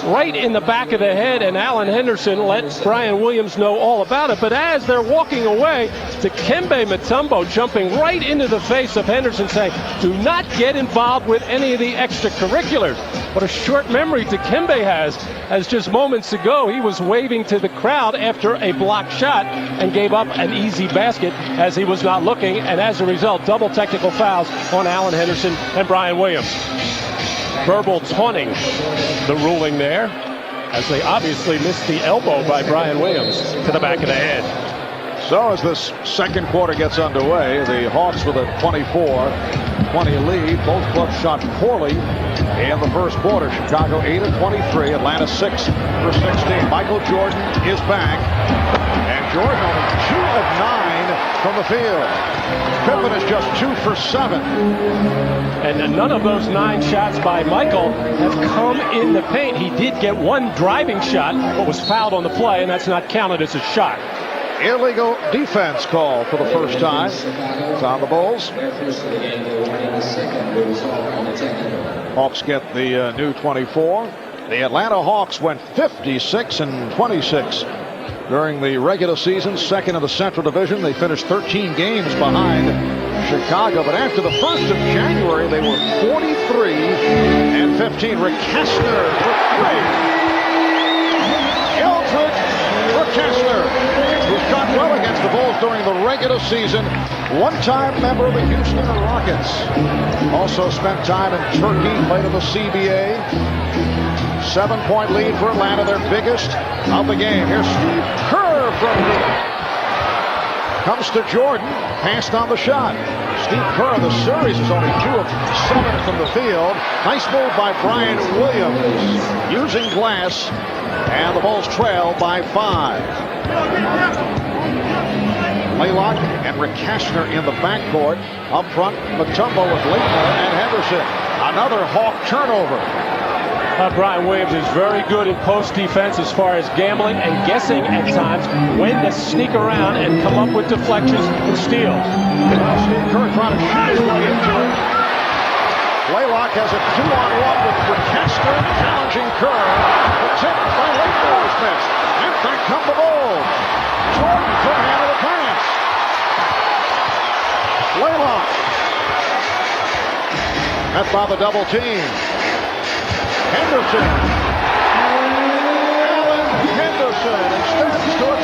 right in the back of the head, and Alan Henderson let Brian Williams know all about it. But as they're walking away, Dikembe Mutombo jumping right into the face of Henderson, saying, do not get involved with any of the extracurriculars. What a short memory Dikembe has, as just moments ago he was waving to the crowd after a blocked shot and gave up an easy basket as he was not looking, and as a result, double technical fouls on Alan Henderson and Brian Williams. Verbal taunting the ruling there, as they obviously missed the elbow by Brian Williams to the back of the head. So as this second quarter gets underway, the Hawks with a 24-20 lead. Both clubs shot poorly in the first quarter. Chicago 8 of 23, Atlanta 6 for 16. Michael Jordan is back, and Jordan only 2 of 9 from the field. Pippen is just 2 for 7. And none of those 9 shots by Michael have come in the paint. He did get one driving shot, but was fouled on the play, and that's not counted as a shot. illegal defense call for the first time. It's on the Bulls. Hawks get the new 24. The Atlanta Hawks went 56-26 during the regular season, second in the Central Division. They finished 13 games behind Chicago, but after the 1st of January, they were 43-15. Rick Kastner for 3. Eldred Kastner, who shot well against the Bulls during the regular season, one-time member of the Houston Rockets. Also spent time in Turkey, played in the CBA. 7-point lead for Atlanta, their biggest of the game. Here's Steve Kerr from the... Comes to Jordan, passed on the shot. Steve Kerr, the series is only 2 of 7 from the field. Nice move by Brian Williams, using glass, and the Bulls trail by 5. Blaylock and Rick Kastner in the backcourt. Up front, Mutombo with Leitner and Henderson. Another Hawk turnover. Brian Williams is very good in post defense as far as gambling and guessing at times when to sneak around and come up with deflections and steals. Well, Steve Kerr trying to shoot his way into it. Blaylock has a 2-on-1 with Rick Kastner challenging Kerr. The tip by Leitner is missed. And back come the Bulls. Jordan could handle the pass. Blaylock. Met by the double team. Henderson. Alan Henderson extends to a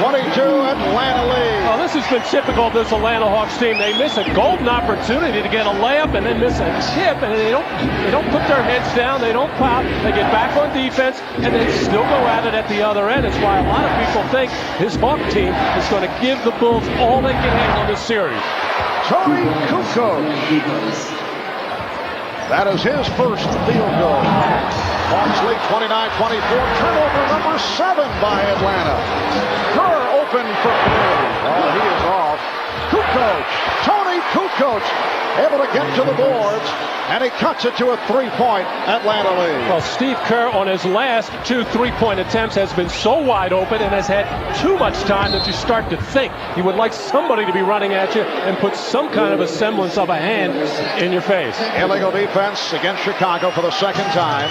29-22 Atlanta lead. Well, this has been typical of this Atlanta Hawks team. They miss a golden opportunity to get a layup and then miss a tip, and they don't put their heads down. They don't pop. They get back on defense and they still go at it at the other end. It's why a lot of people think this Hawk team is going to give the Bulls all they can handle in this series. Tony Kukoc. That is his first field goal. Hawks lead 29-24. Turnover number 7 by Atlanta. Kerr open for 3. Oh, he is off. Kukoc, Tony Kukoc, able to get to the boards, and he cuts it to a 3-point Atlanta lead. Well, Steve Kerr on his last 2 3-point attempts has been so wide open and has had too much time that you start to think he would like somebody to be running at you and put some kind of a semblance of a hand in your face. Illegal defense against Chicago for the second time.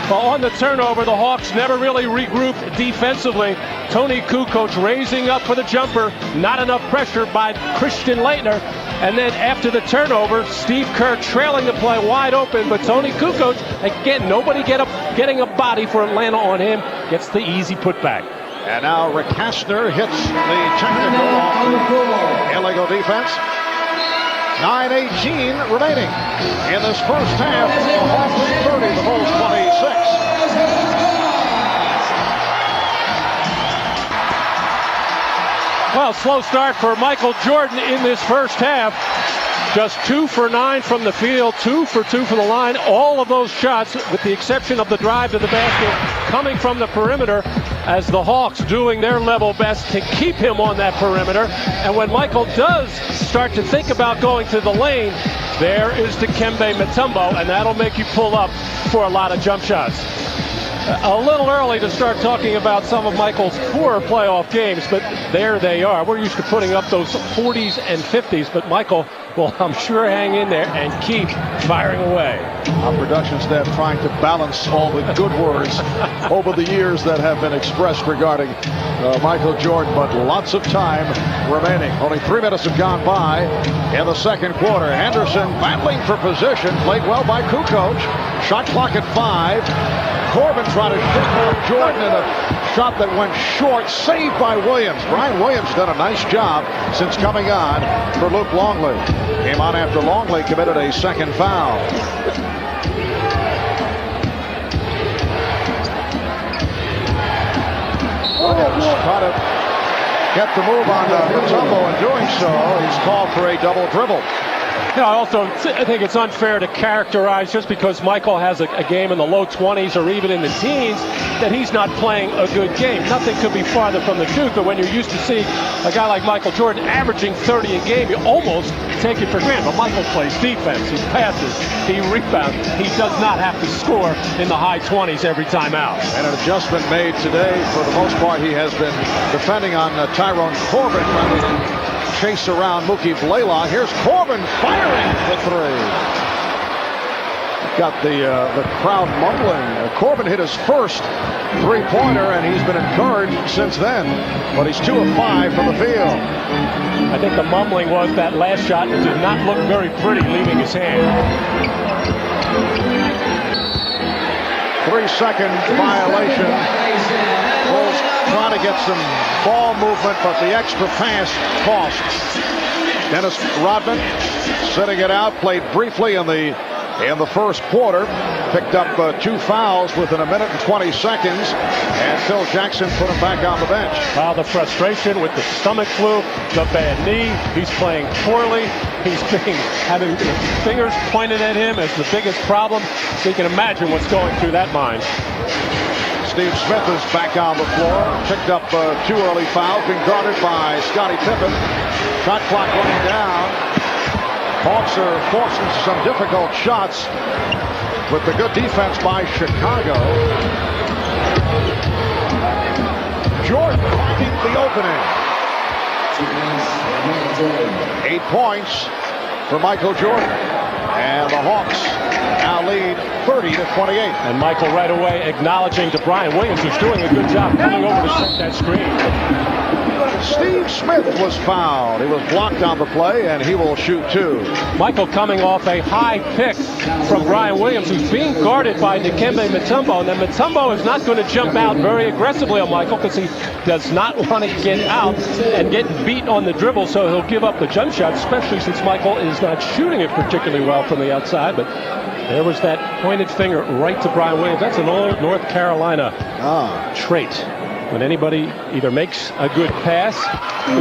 Well, on the turnover, the Hawks never really regrouped defensively. Tony Kukoc raising up for the jumper. Not enough pressure by Christian Leitner. And then after the turnover, Steve Kerr trailing the play wide open. But Tony Kukoc, again, nobody getting a body for Atlanta on him. Gets the easy putback. And now Rick Kastner hits the technical off illegal defense. 9:18 remaining in this first half. The Hawks 30, the Bulls 26. Well, slow start for Michael Jordan in this first half. Just 2 for 9 from the field, 2 for 2 from the line. All of those shots, with the exception of the drive to the basket, coming from the perimeter, as the Hawks doing their level best to keep him on that perimeter. And when Michael does start to think about going to the lane, there is Dikembe Mutombo, and that'll make you pull up for a lot of jump shots. A little early to start talking about some of Michael's poor playoff games, but there they are. We're used to putting up those 40s and 50s, but Michael will, I'm sure, hang in there and keep firing away. Our production staff trying to balance all the good words over the years that have been expressed regarding Michael Jordan, but lots of time remaining. Only 3 minutes have gone by in the second quarter. Henderson battling for position, played well by Kukoc. Shot clock at 5. Corbin trying to shut down Jordan in a shot that went short, saved by Williams. Brian Williams done a nice job since coming on for Luke Longley. Came on after Longley committed a second foul. Williams trying to get the move on Mutombo. In doing so, he's called for a double dribble. I think it's unfair to characterize just because Michael has a game in the low 20s or even in the teens that he's not playing a good game. Nothing could be farther from the truth, but when you're used to seeing a guy like Michael Jordan averaging 30 a game, you almost take it for granted. But Michael plays defense, he passes, he rebounds. He does not have to score in the high 20s every time out. And an adjustment made today. For the most part, he has been defending on Tyrone Corbin rather than chase around Mookie Blaylock. Here's Corbin firing for three. Got the crowd mumbling. Corbin hit his first three-pointer, and he's been encouraged since then. But he's 2 of 5 from the field. I think the mumbling was that last shot did not look very pretty leaving his hand. 3-second violation. Bulls trying to get some ball movement, but the extra pass costs. Dennis Rodman sitting it out, played briefly in the first quarter, picked up 2 fouls within 1 minute and 20 seconds, and Phil Jackson put him back on the bench. Wow, the frustration with the stomach flu, the bad knee, he's playing poorly, he's having fingers pointed at him as the biggest problem. So you can imagine what's going through that mind. Steve Smith is back on the floor, picked up 2 early fouls, being guarded by Scottie Pippen. Shot clock running down. Hawks are forcing some difficult shots with the good defense by Chicago. Jordan finding the opening. 8 points for Michael Jordan. And the Hawks now lead 30-28. And Michael right away acknowledging to Brian Williams, who's doing a good job coming over to set that screen. Steve Smith was fouled. He was blocked on the play, and he will shoot 2. Michael coming off a high pick from Brian Williams, who's being guarded by Dikembe Mutombo. And then Mutombo is not going to jump out very aggressively on Michael because he does not want to get out and get beat on the dribble, so he'll give up the jump shot, especially since Michael is not shooting it particularly well from the outside. But there was that pointed finger right to Brian Williams. That's an old North Carolina trait. When anybody either makes a good pass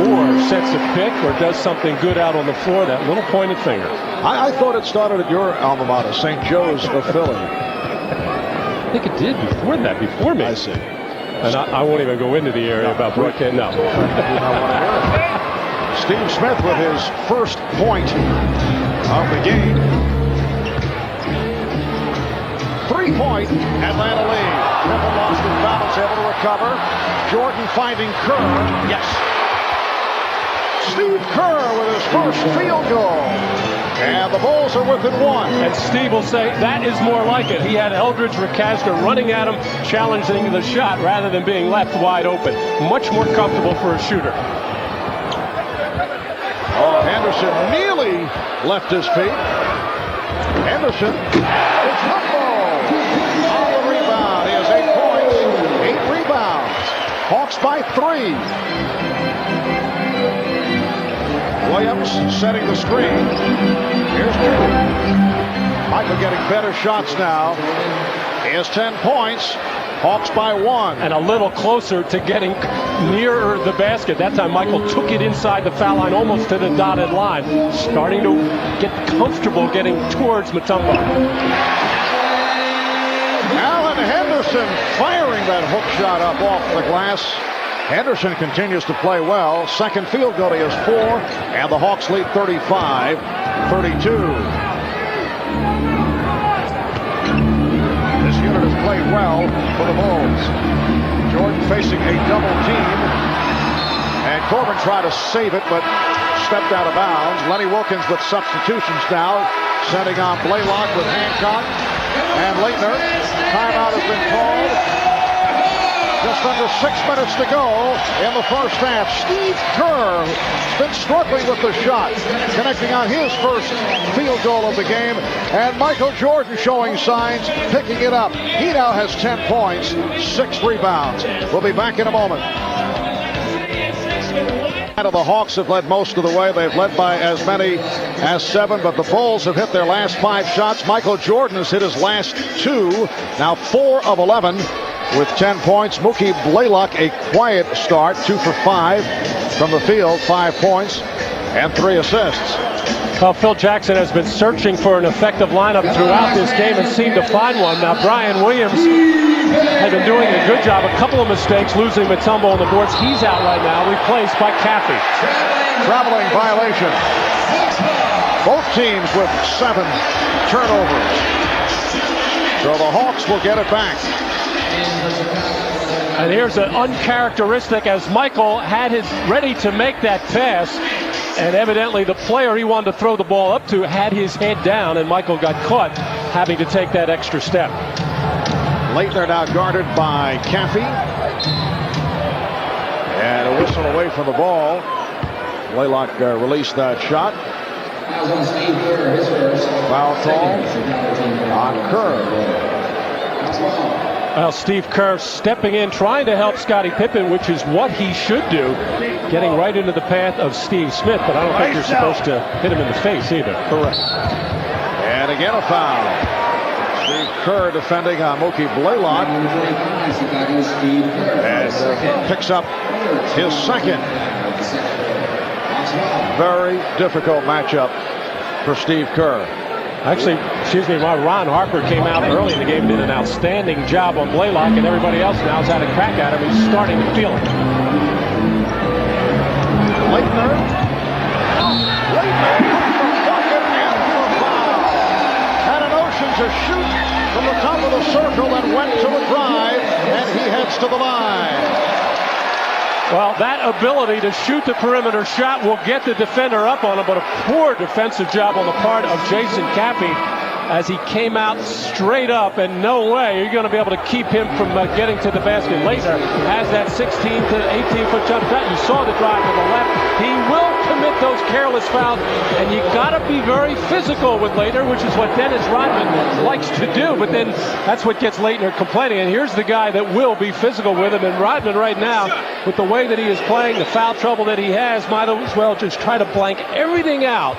or sets a pick or does something good out on the floor, that little pointed finger. I thought it started at your alma mater, St. Joe's of Philly. I think it did before me. I see. And I won't even go into the area about broadcast. No. Steve Smith with his first point of the game. 3-point Atlanta lead. Pippen lost his balance, able to recover. Jordan finding Kerr. Yes. Steve Kerr with his first field goal. And the Bulls are within 1. And Steve will say that is more like it. He had Eldridge Rakaska running at him, challenging the shot rather than being left wide open. Much more comfortable for a shooter. Oh, Henderson nearly left his feet. Henderson. It's Humble. On the rebound. He has 8 points, 8 rebounds. Hawks by 3. Williams setting the screen. Here's Jordan. Michael getting better shots now. He has 10 points. Hawks by 1. And a little closer to getting nearer the basket. That time Michael took it inside the foul line, almost to the dotted line. Starting to get comfortable getting towards Mutombo. Alan Henderson firing that hook shot up off the glass. Henderson continues to play well. Second field goal, he has 4. And the Hawks lead 35-32. This unit has played well for the Bulls. Jordan facing a double team. And Corbin tried to save it, but stepped out of bounds. Lenny Wilkins with substitutions now. Sending on Blaylock with Hancock and Leitner. Timeout has been called. Just under 6 minutes to go in the first half. Steve Kerr has been struggling with the shot, connecting on his first field goal of the game. And Michael Jordan showing signs, picking it up. He now has 10 points, 6 rebounds. We'll be back in a moment. The Hawks have led most of the way. They've led by as many as 7, but the Bulls have hit their last 5 shots. Michael Jordan has hit his last 2, now 4 of 11 with 10 points. Mookie Blaylock, a quiet start, 2 for 5 from the field, 5 points and 3 assists. Well, Phil Jackson has been searching for an effective lineup throughout this game and seemed to find one. Now, Brian Williams had been doing a good job. A couple of mistakes, losing Mutombo on the boards. He's out right now, replaced by Caffey. Traveling violation. Both teams with 7 turnovers. So the Hawks will get it back. And here's an uncharacteristic as Michael had his ready to make that pass. And evidently the player he wanted to throw the ball up to had his head down, and Michael got caught having to take that extra step. Leitner now guarded by Caffey. And a whistle away from the ball. Blaylock released that shot. Foul call on Kerr. Well, Steve Kerr stepping in, trying to help Scottie Pippen, which is what he should do, getting right into the path of Steve Smith, but I don't think you're supposed to hit him in the face either. Correct. And again a foul. Steve Kerr defending on Mookie Blaylock. And picks up his second. Very difficult matchup for Steve Kerr. Actually, while Ron Harper came out early in the game, did an outstanding job on Blaylock, and everybody else now has had a crack at him. He's starting to feel it. Leitner had a notion to shoot from the top of the circle and went to the drive, and he heads to the line. Well, that ability to shoot the perimeter shot will get the defender up on him, but a poor defensive job on the part of Jason Caffey as he came out straight up, and no way you're going to be able to keep him from getting to the basket. Leitner has that 16 to 18-foot jump shot. You saw the drive to the left. He will commit those careless fouls, and you got to be very physical with Leitner, which is what Dennis Rodman likes to do, but then that's what gets Leitner complaining. And here's the guy that will be physical with him, and Rodman right now, with the way that he is playing, the foul trouble that he has, might as well just try to blank everything out.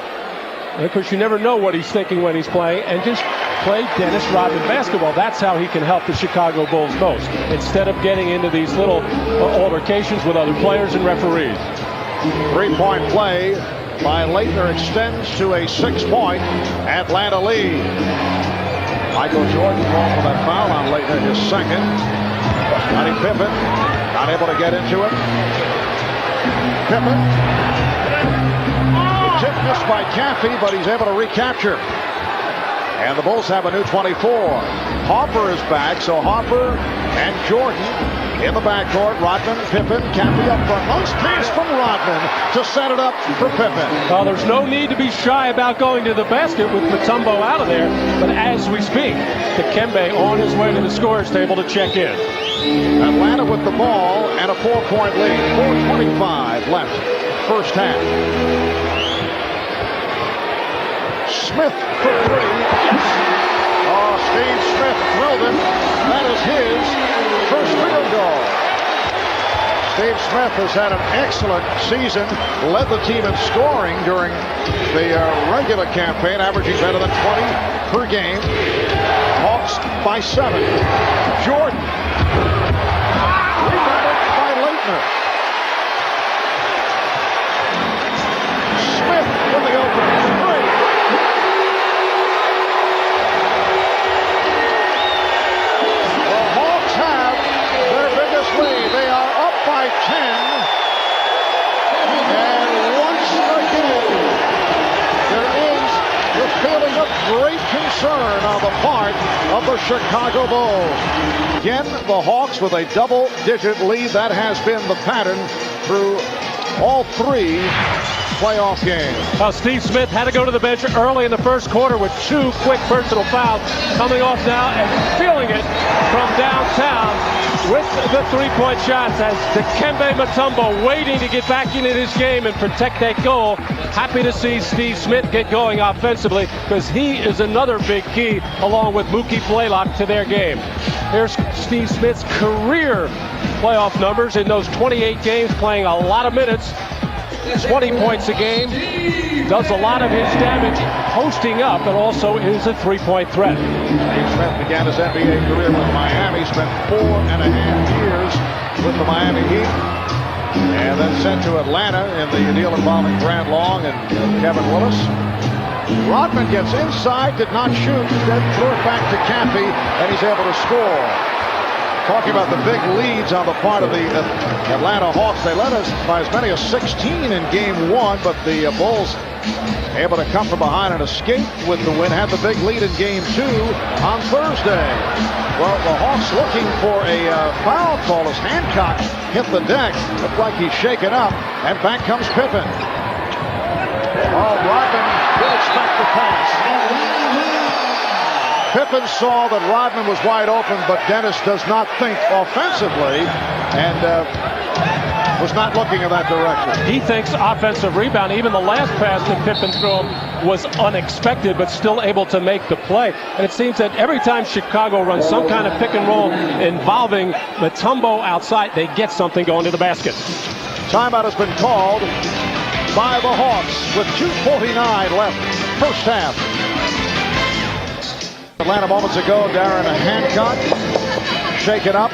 Because you never know what he's thinking when he's playing, and just play Dennis Rodman basketball. That's how he can help the Chicago Bulls most, instead of getting into these little altercations with other players and referees. 3-point play by Leitner extends to a 6-point Atlanta lead. Michael Jordan called for that foul on Leitner, his second. Scottie Pippen not able to get into it. Pippen. Tip missed by Caffey, but he's able to recapture. And the Bulls have a new 24. Harper is back, so Harper and Jordan in the backcourt. Rodman, Pippen, Caffey up front. Nice pass from Rodman to set it up for Pippen. Well, there's no need to be shy about going to the basket with Mutombo out of there. But as we speak, Dikembe on his way to the scorer's table to check in. Atlanta with the ball and a 4-point lead. 4:25 left, first half. Smith for 3. Oh, Steve Smith drilled it. That is his first field goal. Steve Smith has had an excellent season, led the team in scoring during the regular campaign, averaging better than 20 per game. Hawks by 7. Jordan. Rebounded by Leitner. Smith with the opening 3. They are up by 10, and once again there is the feeling of great concern on the part of the Chicago Bulls. Again, the Hawks with a double-digit lead. That has been the pattern through all 3 playoff games. Well, Steve Smith had to go to the bench early in the first quarter with 2 quick personal fouls, coming off now and feeling it from downtown with the 3-point shots as Dikembe Mutombo waiting to get back into this game and protect that goal. Happy to see Steve Smith get going offensively, because he is another big key along with Mookie Blaylock to their game. Here's Steve Smith's career playoff numbers in those 28 games, playing a lot of minutes. 20 points a game, does a lot of his damage posting up, and also is a 3-point threat. Steve Smith began his NBA career with Miami, spent 4.5 years with the Miami Heat, and then sent to Atlanta in the deal involving Grant Long and Kevin Willis. Rodman gets inside, did not shoot, instead threw it back to Caffey, and he's able to score. Talking about the big leads on the part of the Atlanta Hawks. They led us by as many as 16 in game 1, but the Bulls able to come from behind and escape with the win. Had the big lead in game 2 on Thursday. Well, the Hawks looking for a foul call as Hancock hit the deck. Looked like he's shaken up, and back comes Pippen. Oh, Rodman did expect the pass. Pippen saw that Rodman was wide open, but Dennis does not think offensively and was not looking in that direction. He thinks offensive rebound. Even the last pass that Pippen threw him was unexpected, but still able to make the play. And it seems that every time Chicago runs some kind of pick and roll involving Mutombo outside, they get something going to the basket. Timeout has been called by the Hawks with 2:49 left, first half. Atlanta moments ago, Darren Hancock shaken up,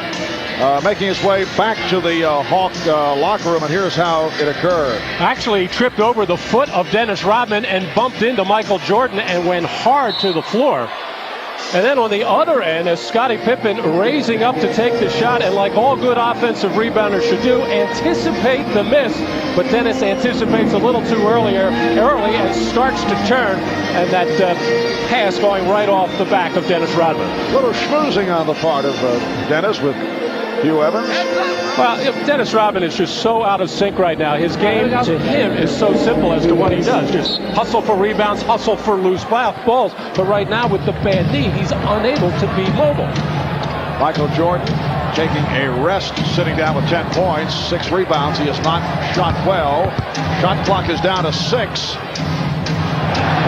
making his way back to the Hawk locker room, and here's how it occurred. Actually, he tripped over the foot of Dennis Rodman and bumped into Michael Jordan and went hard to the floor. And then on the other end, as Scottie Pippen raising up to take the shot, and like all good offensive rebounders should do, anticipate the miss. But Dennis anticipates a little too early and starts to turn, and that pass going right off the back of Dennis Rodman. A little schmoozing on the part of Dennis with Hugh Evans. Well, Dennis Rodman is just so out of sync right now. His game to him is so simple as to what he does. Just hustle for rebounds, hustle for loose balls. But right now with the bad knee, he's unable to be mobile. Michael Jordan taking a rest, sitting down with 10 points, 6 rebounds. He has not shot well. Shot clock is down to 6.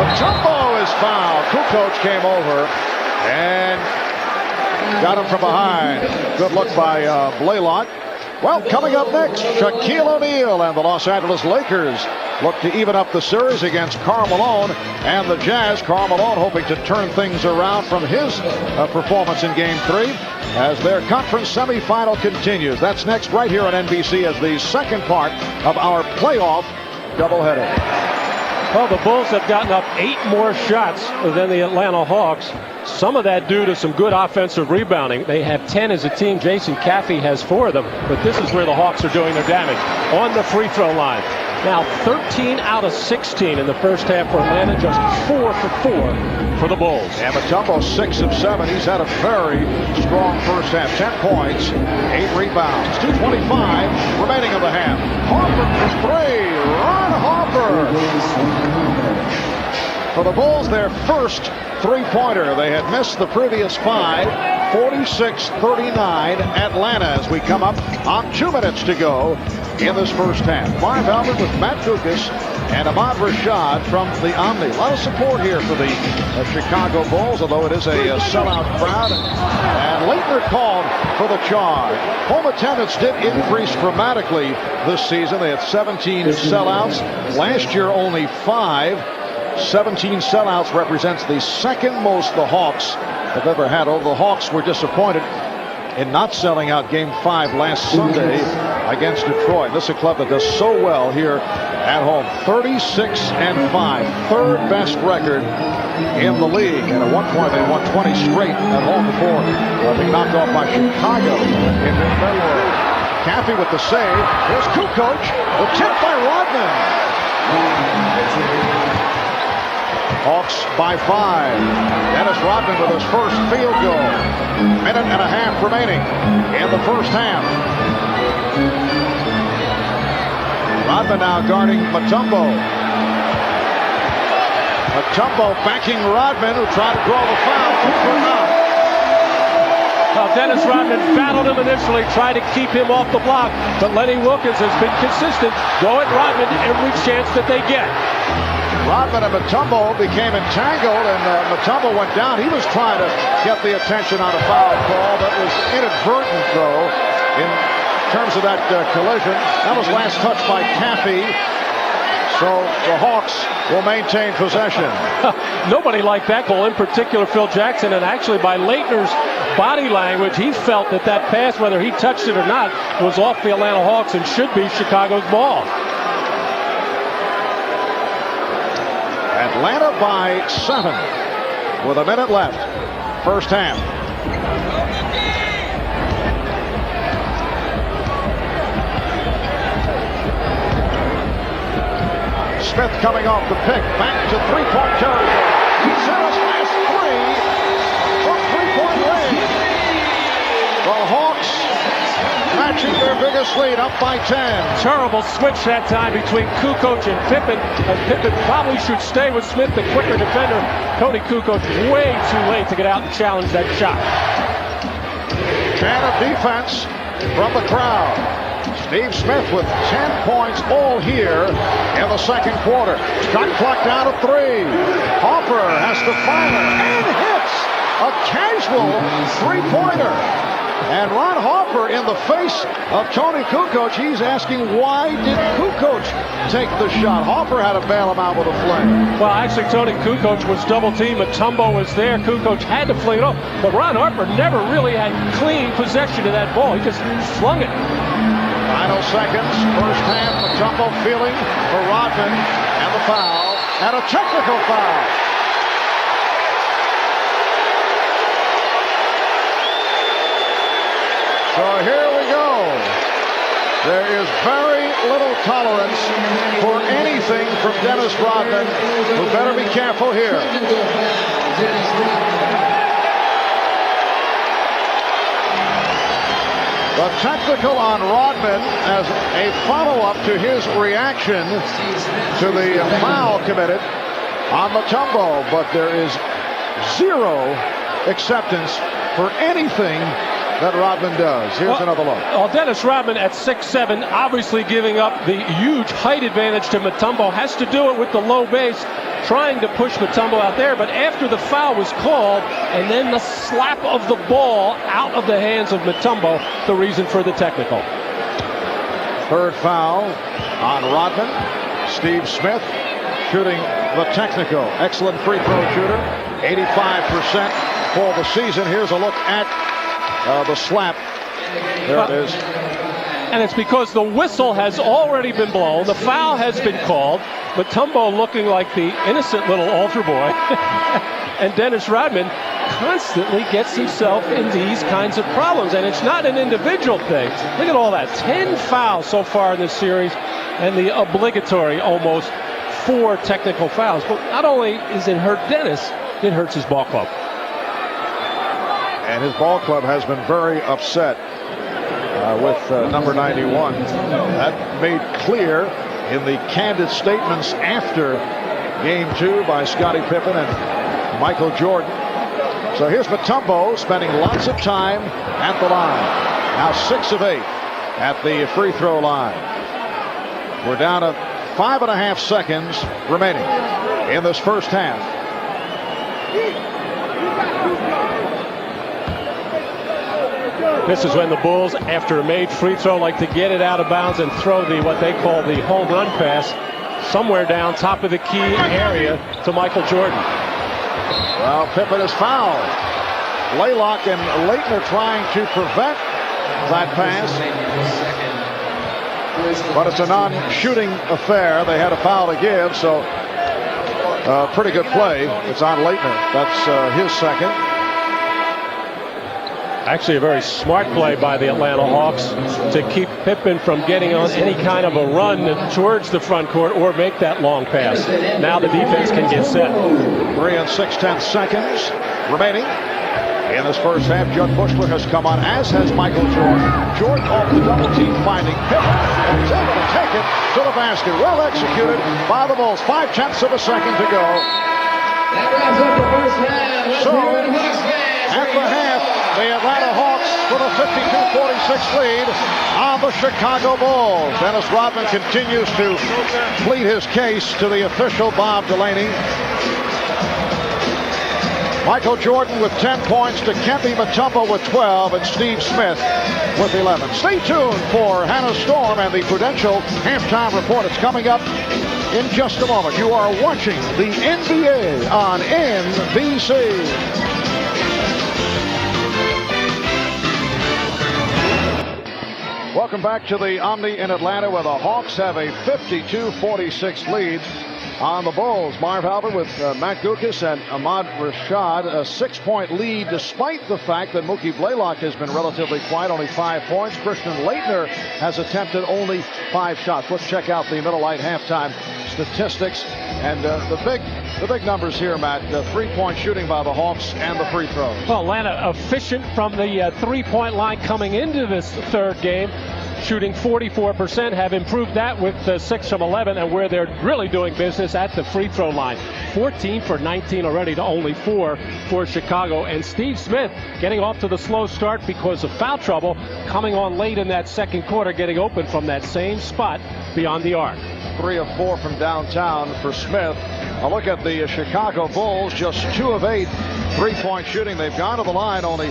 Mutombo is fouled. Kukoc came over and got him from behind. Good look by Blaylock. Well, coming up next, Shaquille O'Neal and the Los Angeles Lakers look to even up the series against Karl Malone and the Jazz. Karl Malone hoping to turn things around from his performance in Game 3 as their conference semifinal continues. That's next right here on NBC as the second part of our playoff doubleheader. Well, the Bulls have gotten up 8 more shots than the Atlanta Hawks. Some of that due to some good offensive rebounding. They have 10 as a team. Jason Caffey has 4 of them. But this is where the Hawks are doing their damage. On the free throw line. Now 13 out of 16 in the first half for Atlanta. Just 4 for 4 for the Bulls. And Mutombo 6 of 7. He's had a very strong first half. 10 points, 8 rebounds. 2:25 remaining of the half. Harper for 3. Ron Harper. For the Bulls, their first three-pointer. They had missed the previous 5. 46-39 Atlanta as we come up on 2 minutes to go in this first half. Marv Albert with Matt Dukas and Ahmad Rashad from the Omni. A lot of support here for the Chicago Bulls, although it is a sellout crowd. And Leitner called for the charge. Home attendance did increase dramatically this season. They had 17 sellouts. Last year, only 5. 17 sellouts represents the second most the Hawks have ever had. Although the Hawks were disappointed in not selling out Game 5 last Sunday against Detroit. This is a club that does so well here at home. 36-5, third best record in the league. And at one point they won 20 straight at home before being knocked off by Chicago in February. Caffey with the save. Here's Kukoc. The tip by Rodman. Hawks by 5. Dennis Rodman with his first field goal. Minute and a half remaining in the first half. Rodman now guarding Mutombo. Mutombo backing Rodman, who tried to draw the foul. Well, Dennis Rodman battled him initially, tried to keep him off the block, but Lenny Wilkins has been consistent, go at Rodman every chance that they get. Rodman and Mutombo became entangled, and Mutombo went down. He was trying to get the attention on a foul call that was inadvertent, though, in terms of that collision. That was last touched by Caffey. So the Hawks will maintain possession. Nobody liked that goal, in particular Phil Jackson, and actually by Leitner's body language, he felt that that pass, whether he touched it or not, was off the Atlanta Hawks and should be Chicago's ball. Atlanta by 7 with a minute left. First half. Smith coming off the pick. Back to three-point territory. He's hit his last three from three-point range. The Hawks matching their biggest lead, up by 10. Terrible switch that time between Kukoc and Pippen. And Pippen probably should stay with Smith, the quicker defender. Tony Kukoc way too late to get out and challenge that shot. Chant of defense from the crowd. Steve Smith with 10 points all here in the second quarter. Shot clock down to 3. Hopper has to fire and hits a casual three-pointer. And Ron Hopper in the face of Tony Kukoc. He's asking, why did Kukoc take the shot? Hopper had to bail him out with a fling. Well, actually, Tony Kukoc was double-teamed. Mutombo was there. Kukoc had to fling it off. But Ron Harper never really had clean possession of that ball. He just flung it. Final seconds, first half. Mutombo feeling for Rodman and the foul. And a technical foul. So here we go. There is very little tolerance for anything from Dennis Rodman, who better be careful here. The technical on Rodman as a follow-up to his reaction to the foul committed on Mutombo, but there is zero acceptance for anything that Rodman does. Here's another look. Well, Dennis Rodman at 6'7", obviously giving up the huge height advantage to Mutombo, has to do it with the low base, trying to push Mutombo out there. But after the foul was called, and then the slap of the ball out of the hands of Mutombo, the reason for the technical. Third foul on Rodman. Steve Smith shooting the technical. Excellent free throw shooter. 85% for the season. Here's a look at the slap. There it is. And it's because the whistle has already been blown. The foul has been called. Mutombo looking like the innocent little altar boy. And Dennis Rodman constantly gets himself in these kinds of problems. And it's not an individual thing. Look at all that. 10 fouls so far in this series. And the obligatory almost 4 technical fouls. But not only is it hurt Dennis, it hurts his ball club. And his ball club has been very upset with number 91. That made clear in the candid statements after Game 2 by Scottie Pippen and Michael Jordan. So here's Mutombo spending lots of time at the line. Now 6 of 8 at the free throw line. We're down to 5.5 seconds remaining in this first half. This is when the Bulls, after a made free throw, like to get it out of bounds and throw what they call the home run pass somewhere down top of the key area to Michael Jordan. Well, Pippen is fouled. Blaylock and Leitner trying to prevent that pass. But it's a non-shooting affair. They had a foul to give, so pretty good play. It's on Leitner. That's his second. Actually, a very smart play by the Atlanta Hawks to keep Pippen from getting on any kind of a run towards the front court or make that long pass. Now the defense can get set. 3 and 6/10 seconds remaining in this first half. Judd Bushler has come on, as has Michael Jordan. Jordan off the double team, finding Pippen, and is able to take it to the basket. Well executed by the Bulls. 0.5 of a second to go. So at the half, the Atlanta Hawks with a 52-46 lead on the Chicago Bulls. Dennis Rodman continues to plead his case to the official Bob Delaney. Michael Jordan with 10 points, to Kempe Mutombo with 12, and Steve Smith with 11. Stay tuned for Hannah Storm and the Prudential halftime report. It's coming up in just a moment. You are watching the NBA on NBC. Welcome back to the Omni in Atlanta, where the Hawks have a 52-46 lead on the Bulls. Marv Albert with Matt Gukas and Ahmad Rashad. A 6-point lead despite the fact that Mookie Blaylock has been relatively quiet, only 5 points. Christian Laettner has attempted only 5 shots. Let's check out the Middle Light halftime statistics and the big numbers here, Matt. 3-point shooting by the Hawks and the free throws. Well, Atlanta efficient from the 3-point line coming into this third game. Shooting 44%, have improved that with 6 from 11, and where they're really doing business at the free throw line. 14 for 19 already to only 4 for Chicago. And Steve Smith getting off to the slow start because of foul trouble, coming on late in that second quarter, getting open from that same spot beyond the arc. 3 of 4 from downtown for Smith. A look at the Chicago Bulls, just 2 of 8 3-point shooting. They've gone to the line only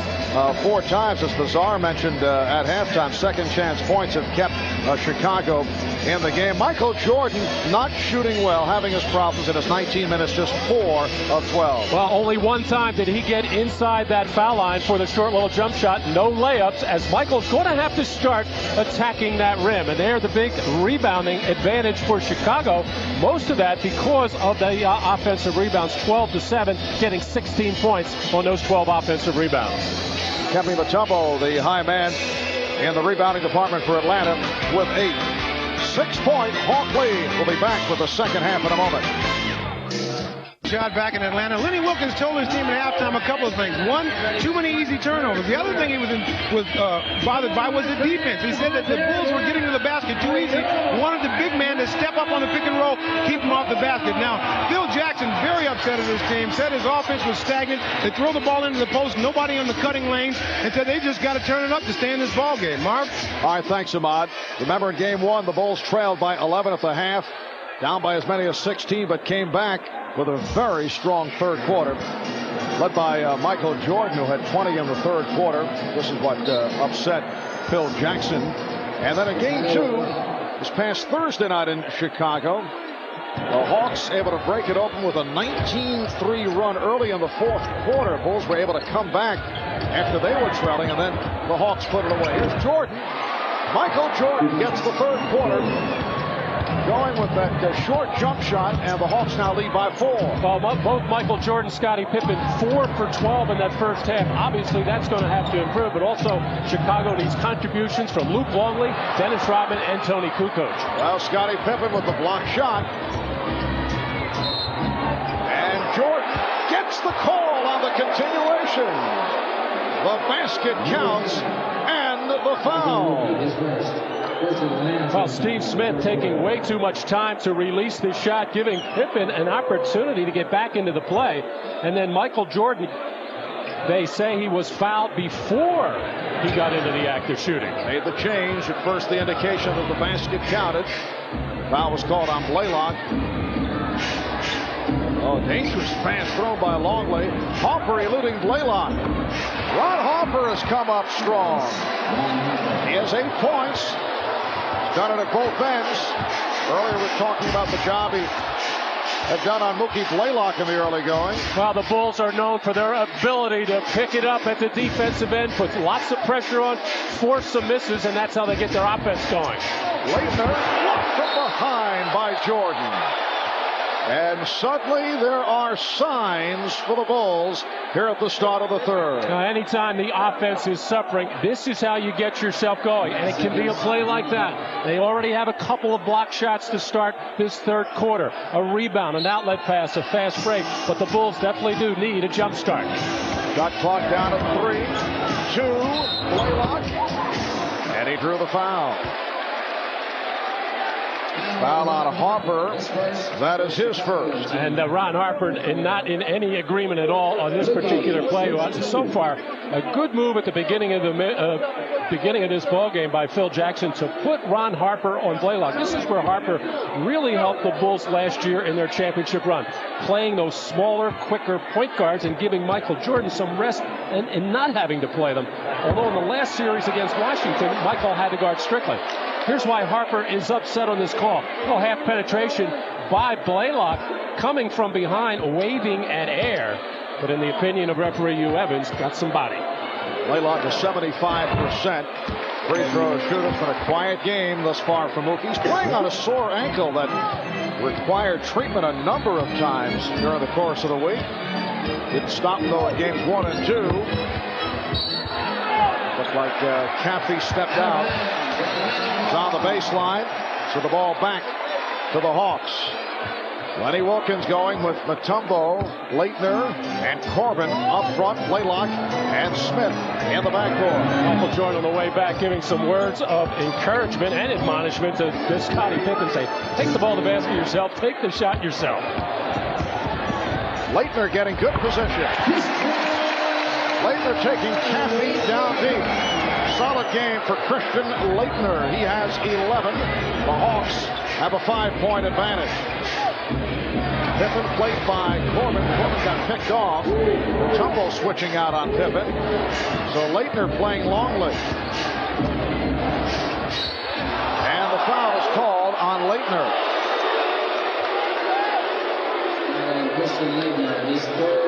4 times, as Bizarre mentioned at halftime. Second chance points have kept Chicago in the game. Michael Jordan not shooting well, having his problems in his 19 minutes, just 4 of 12. Well, only one time did he get inside that foul line for the short little jump shot. No layups, as Michael's going to have to start attacking that rim. And there, the big rebounding advantage for Chicago. Most of that because of the offensive rebounds, 12-7, getting 16 points on those 12 offensive rebounds. Kevin Mutombo, the high man in the rebounding department for Atlanta, with 8. 6-point Hawk lead. We'll be back with the second half in a moment. Shot back in Atlanta. Lenny Wilkins told his team at halftime a couple of things. One, too many easy turnovers. The other thing he was bothered by was the defense. He said that the Bulls were getting to the basket too easy. Wanted the big man to step up on the pick and roll, keep him off the basket. Now, Phil Jackson very upset at his team. Said his offense was stagnant. They throw the ball into the post, nobody on the cutting lanes, and said they just got to turn it up to stay in this ball game. Marv? All right, thanks, Ahmad. Remember, in game 1, the Bulls trailed by 11 at the half, down by as many as 16, but came back with a very strong third quarter, led by Michael Jordan, who had 20 in the third quarter. This is what upset Phil Jackson. And then in game 2, this past Thursday night in Chicago, the Hawks able to break it open with a 19-3 run early in the fourth quarter. Bulls were able to come back after they were trailing, and then the Hawks put it away. Here's Jordan. Michael Jordan gets the third quarter going with that short jump shot, and the Hawks now lead by 4. Well, both Michael Jordan, Scottie Pippen, 4 for 12 in that first half. Obviously, that's going to have to improve, but also Chicago needs contributions from Luke Longley, Dennis Rodman, and Tony Kukoc. Well, Scottie Pippen with the block shot. And Jordan gets the call on the continuation. The basket counts, and the foul. Well, Steve Smith taking way too much time to release the shot, giving Pippen an opportunity to get back into the play. And then Michael Jordan, they say he was fouled before he got into the act of shooting. Made the change. At first, the indication that the basket counted. Foul was called on Blaylock. Oh, dangerous pass thrown by Longley. Harper eluding Blaylock. Ron Harper has come up strong. He has 8 points. Done it at both ends. Earlier we're talking about the job he had done on Mookie Blaylock in the early going. Well, the Bulls are known for their ability to pick it up at the defensive end, put lots of pressure on, force some misses, and that's how they get their offense going. Laettner blocked from behind by Jordan. And suddenly there are signs for the Bulls here at the start of the third. Anytime the offense is suffering, this is how you get yourself going. And it can be a play like that. They already have a couple of block shots to start this third quarter. A rebound, an outlet pass, a fast break. But the Bulls definitely do need a jump start. Shot clock down to 3, 2, Blaylock. And he drew the foul. Foul on Harper. That is his first. And Ron Harper not in any agreement at all on this particular play. So far, a good move at the beginning of this ball game by Phil Jackson to put Ron Harper on Blaylock. This is where Harper really helped the Bulls last year in their championship run, playing those smaller, quicker point guards and giving Michael Jordan some rest and not having to play them. Although in the last series against Washington, Michael had to guard Strickland. Here's why Harper is upset on this call. Well, half penetration by Blaylock, coming from behind, waving at air. But in the opinion of referee Hugh Evans, got some body. Blaylock is 75%. free throw shooter. It's been a quiet game thus far for Mookie. He's playing on a sore ankle that required treatment a number of times during the course of the week. Didn't stop though in games 1 and 2. Looked like Caffey stepped out. He's on the baseline. So the ball back to the Hawks. Lenny Wilkins going with Mutombo, Leitner, and Corbin up front. Blaylock and Smith in the backcourt. Michael Jordan on the way back giving some words of encouragement and admonishment to Scottie Pippen. Say, take the ball to the basket yourself. Take the shot yourself. Leitner getting good position. Leitner taking Caffey down deep. Solid game for Christian Leitner. He has 11. The Hawks have a 5-point advantage. Pippen played by Corbin. Corbin got picked off. Mutombo switching out on Pippen. So Leitner playing Longley. And the foul is called on Leitner.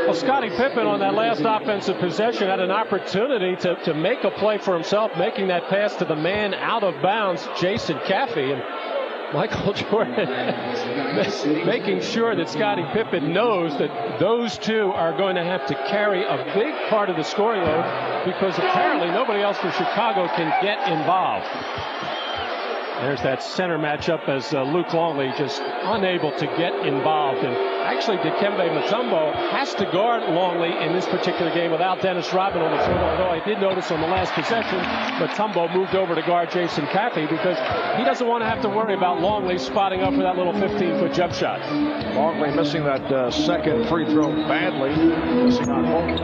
Well, Scottie Pippen on that last offensive possession had an opportunity to make a play for himself, making that pass to the man out of bounds, Jason Caffey. And Michael Jordan making sure that Scottie Pippen knows that those two are going to have to carry a big part of the scoring load because apparently nobody else for Chicago can get involved. There's that center matchup as Luke Longley just unable to get involved. And actually, Dikembe Mutombo has to guard Longley in this particular game without Dennis Rodman on the floor. Although I did notice on the last possession, Mutombo moved over to guard Jason Caffey because he doesn't want to have to worry about Longley spotting up for that little 15-foot jump shot. Longley missing that second free throw badly. Missing on both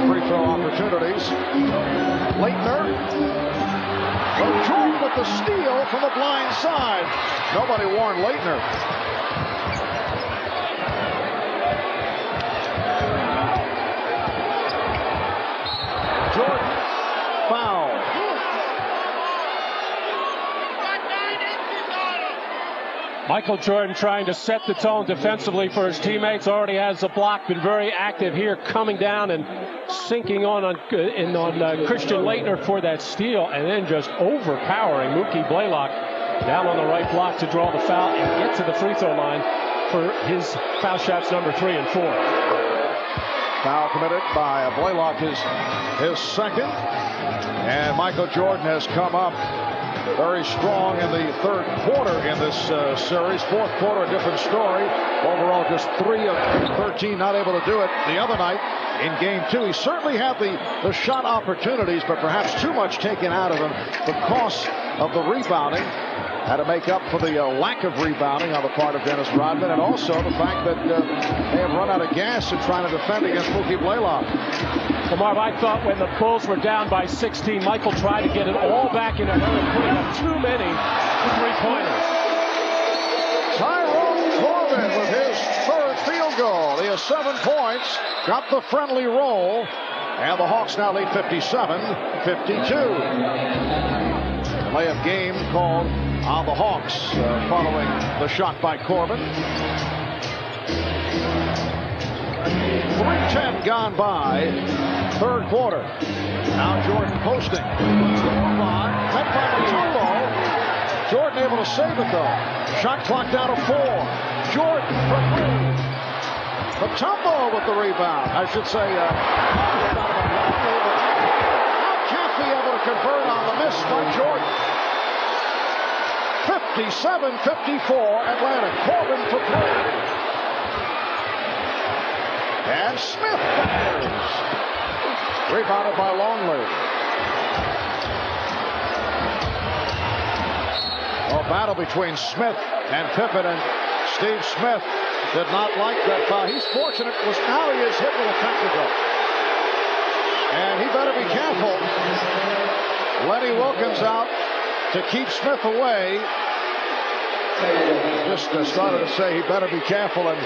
free throw opportunities. Leitner. Jordan with the steal from the blind side. Nobody warned Leitner. Jordan foul. Michael Jordan trying to set the tone defensively for his teammates. Already has a block, been very active here, coming down and sinking on Christian Leitner for that steal, and then just overpowering Mookie Blaylock down on the right block to draw the foul and get to the free throw line for his foul shots number 3 and 4. Foul committed by Blaylock, his second, and Michael Jordan has come up very strong in the third quarter in this series. Fourth quarter, a different story. Overall, just 3 of 13, not able to do it the other night in game 2. He certainly had the shot opportunities, but perhaps too much taken out of him because of the rebounding. Had to make up for the lack of rebounding on the part of Dennis Rodman, and also the fact that they have run out of gas in trying to defend against Mookie Blaylock. Well, Marv, I thought when the Bulls were down by 16, Michael tried to get it all back in a hurry, putting up too many three-pointers. Tyrone Corbin with his third field goal. He has 7 points, got the friendly roll, and the Hawks now lead 57-52. Layup game called on the Hawks following the shot by Corbin. 3:10 gone by, third quarter. Now Jordan posting. Met by Mutombo. Jordan able to save it though. Shot clock down to 4. Jordan from 3. Mutombo with the rebound. I should say, now Caffey able to convert on the miss by Jordan. 57-54 Atlanta. Corbin for 3. And Smith fires. Rebounded by Longley. A battle between Smith and Pippen, and Steve Smith did not like that foul. He's fortunate was now he is hit with a technical. And he better be careful. Lenny Wilkins out to keep Smith away. Just started to say he better be careful, and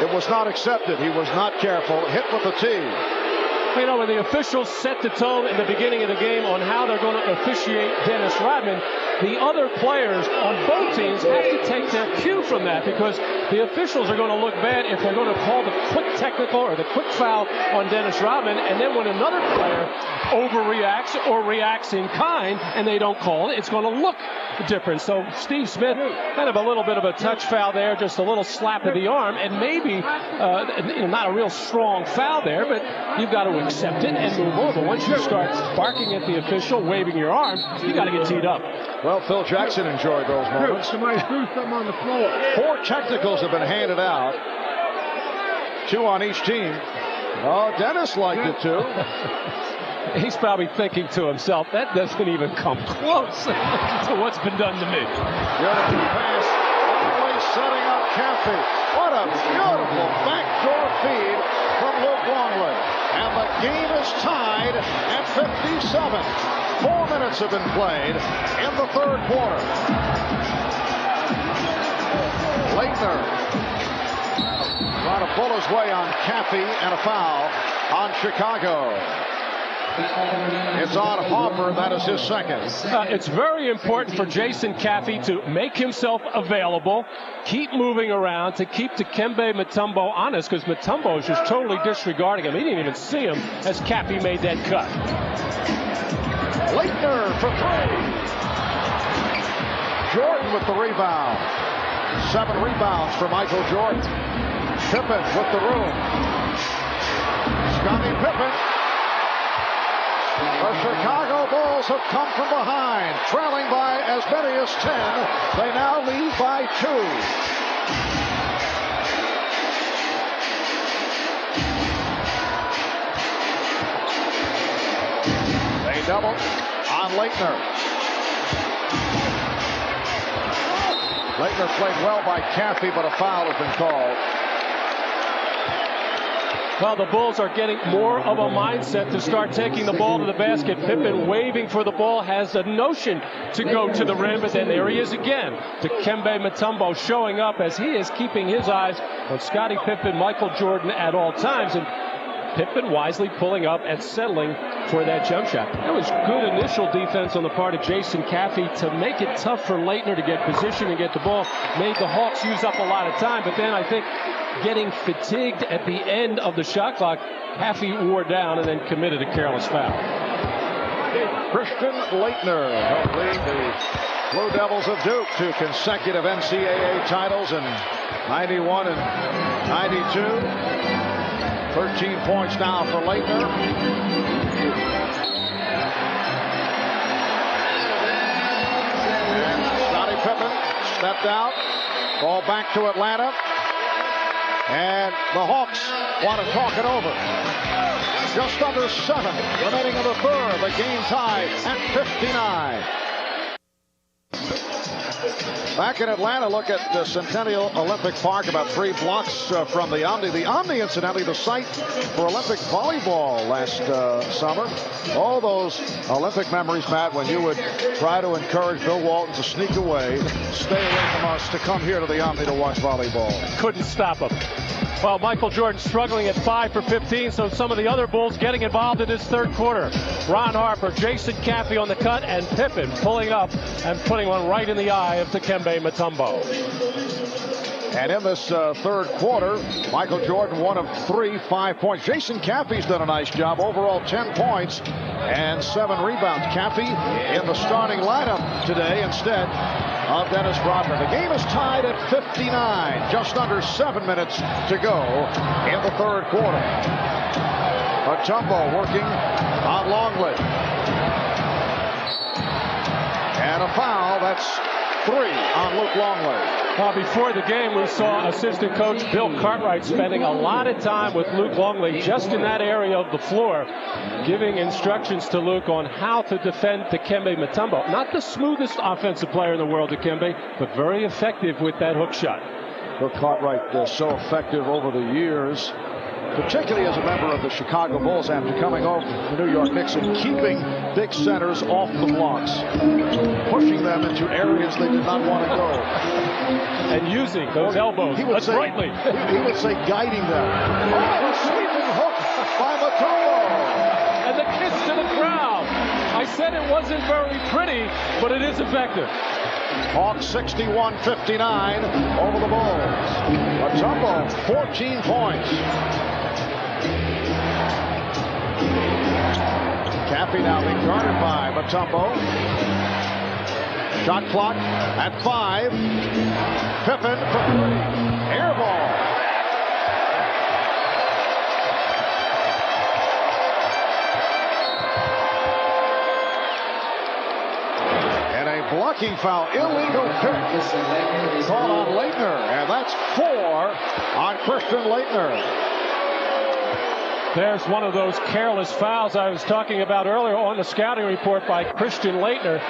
it was not accepted. He was not careful. Hit with the tee. You know, when the officials set the tone in the beginning of the game on how they're going to officiate Dennis Rodman, the other players on both teams have to take their cue from that, because the officials are going to look bad if they're going to call the quick technical or the quick foul on Dennis Rodman, and then when another player overreacts or reacts in kind and they don't call it, it's going to look different. So Steve Smith, kind of a little bit of a touch foul there, just a little slap of the arm, and maybe not a real strong foul there, but you've got to accept it and move on. But once you start barking at the official, waving your arm, you got to get teed up. Well, Phil Jackson enjoyed those moments. Somebody threw something on the floor. 4 technicals have been handed out. 2 on each team. Oh, Dennis liked it too. He's probably thinking to himself, that doesn't even come close to what's been done to me. Beautiful pass. Longley setting up Caffey. What a beautiful backdoor feed from Luke Longley. And the game is tied at 57. 4 minutes have been played in the third quarter. Leitner trying to pull his way on Caffey, and a foul on Chicago. It's on Hopper. That is his second. It's very important for Jason Caffey to make himself available, keep moving around, to keep Dikembe Mutombo honest, because Mutombo is just totally disregarding him. He didn't even see him as Caffey made that cut. Leitner for 3. Jordan with the rebound. 7 rebounds for Michael Jordan. Pippen with the room. Scottie Pippen. The Chicago Bulls have come from behind, trailing by as many as 10. They now lead by 2. They double on Leitner. Leitner played well by Caffey, but a foul has been called. Well, the Bulls are getting more of a mindset to start taking the ball to the basket. Pippen waving for the ball, has a notion to go to the rim, but then there he is again. Dikembe Mutombo showing up as he is keeping his eyes on Scottie Pippen, Michael Jordan at all times. And Pippen wisely pulling up and settling for that jump shot. That was good initial defense on the part of Jason Caffey to make it tough for Leitner to get position and get the ball. Made the Hawks use up a lot of time, but then I think getting fatigued at the end of the shot clock, Caffey wore down and then committed a careless foul. Christian Leitner helped lead the Blue Devils of Duke to consecutive NCAA titles in 91 and 92. 13 points now for Leitner. And Scottie Pippen stepped out. Ball back to Atlanta. And the Hawks want to talk it over. Just under 7 remaining in the third. The game tied at 59. Back in Atlanta, look at the Centennial Olympic Park, about 3 blocks from the Omni. The Omni, incidentally, the site for Olympic volleyball last summer. All those Olympic memories, Matt, when you would try to encourage Bill Walton to sneak away, stay away from us, to come here to the Omni to watch volleyball. Couldn't stop him. Well, Michael Jordan struggling at 5 for 15, so some of the other Bulls getting involved in this third quarter. Ron Harper, Jason Caffey on the cut, and Pippen pulling up and putting one right in the eye of Dikembe Mutombo. And in this third quarter, Michael Jordan 1 of 3, 5 points. Jason Caffey's done a nice job. Overall 10 points and 7 rebounds. Caffey in the starting lineup today instead of Dennis Rodman. The game is tied at 59. Just under 7 minutes to go in the third quarter. Mutombo working on Longley. And a foul. That's 3 on Luke Longley. Well, before the game, we saw assistant coach Bill Cartwright spending a lot of time with Luke Longley just in that area of the floor, giving instructions to Luke on how to defend Dikembe Mutombo. Not the smoothest offensive player in the world, Dikembe, but very effective with that hook shot. Bill Cartwright so effective over the years, particularly as a member of the Chicago Bulls after coming over to the New York Knicks and keeping big centers off the blocks, pushing them into areas they did not want to go. And using those elbows adroitly. He would say guiding them. Oh, a sweeping hook by Mutombo. It wasn't very pretty, but it is effective. Hawks 61-59 over the Bulls. Mutombo, 14 points. Cappy now being guarded by Mutombo. Shot clock at 5. Pippen for 3. Air ball. And a blocking foul, illegal pick called on Leitner, and that's 4 on Christian Leitner. There's one of those careless fouls I was talking about earlier on the scouting report by Christian Leitner.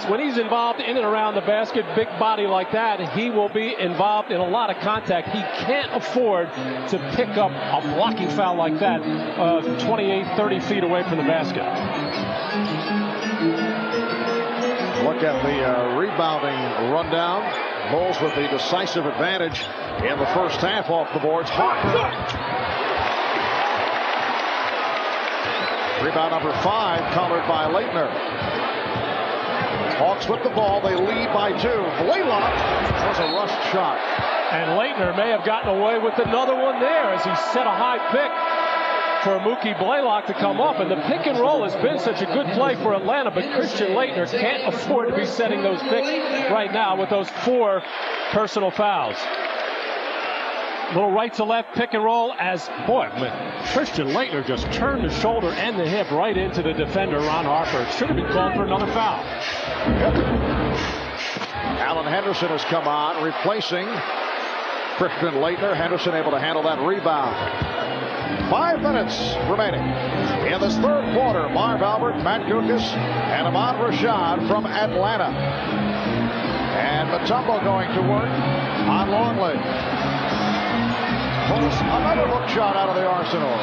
When he's involved in and around the basket, big body like that, he will be involved in a lot of contact. He can't afford to pick up a blocking foul like that 28, 30 feet away from the basket. Look at the rebounding rundown. Bulls with the decisive advantage in the first half off the boards. Rebound number 5, collared by Leitner. Hawks with the ball, they lead by 2. Blaylock was a rushed shot. And Leitner may have gotten away with another one there as he set a high pick for Mookie Blaylock to come up. And the pick and roll has been such a good play for Atlanta, but Christian Leitner can't afford to be setting those picks right now with those 4 personal fouls. Little right to left pick and roll as, Christian Leitner just turned the shoulder and the hip right into the defender, Ron Harper. Should have been called for another foul. Alan Henderson has come on, replacing Christian Leitner. Henderson able to handle that rebound. 5 minutes remaining in this third quarter. Marv Albert, Matt Guokas, and Ahmad Rashad from Atlanta. And Mutombo going to work on Longley. Pulls another hook shot out of the arsenal.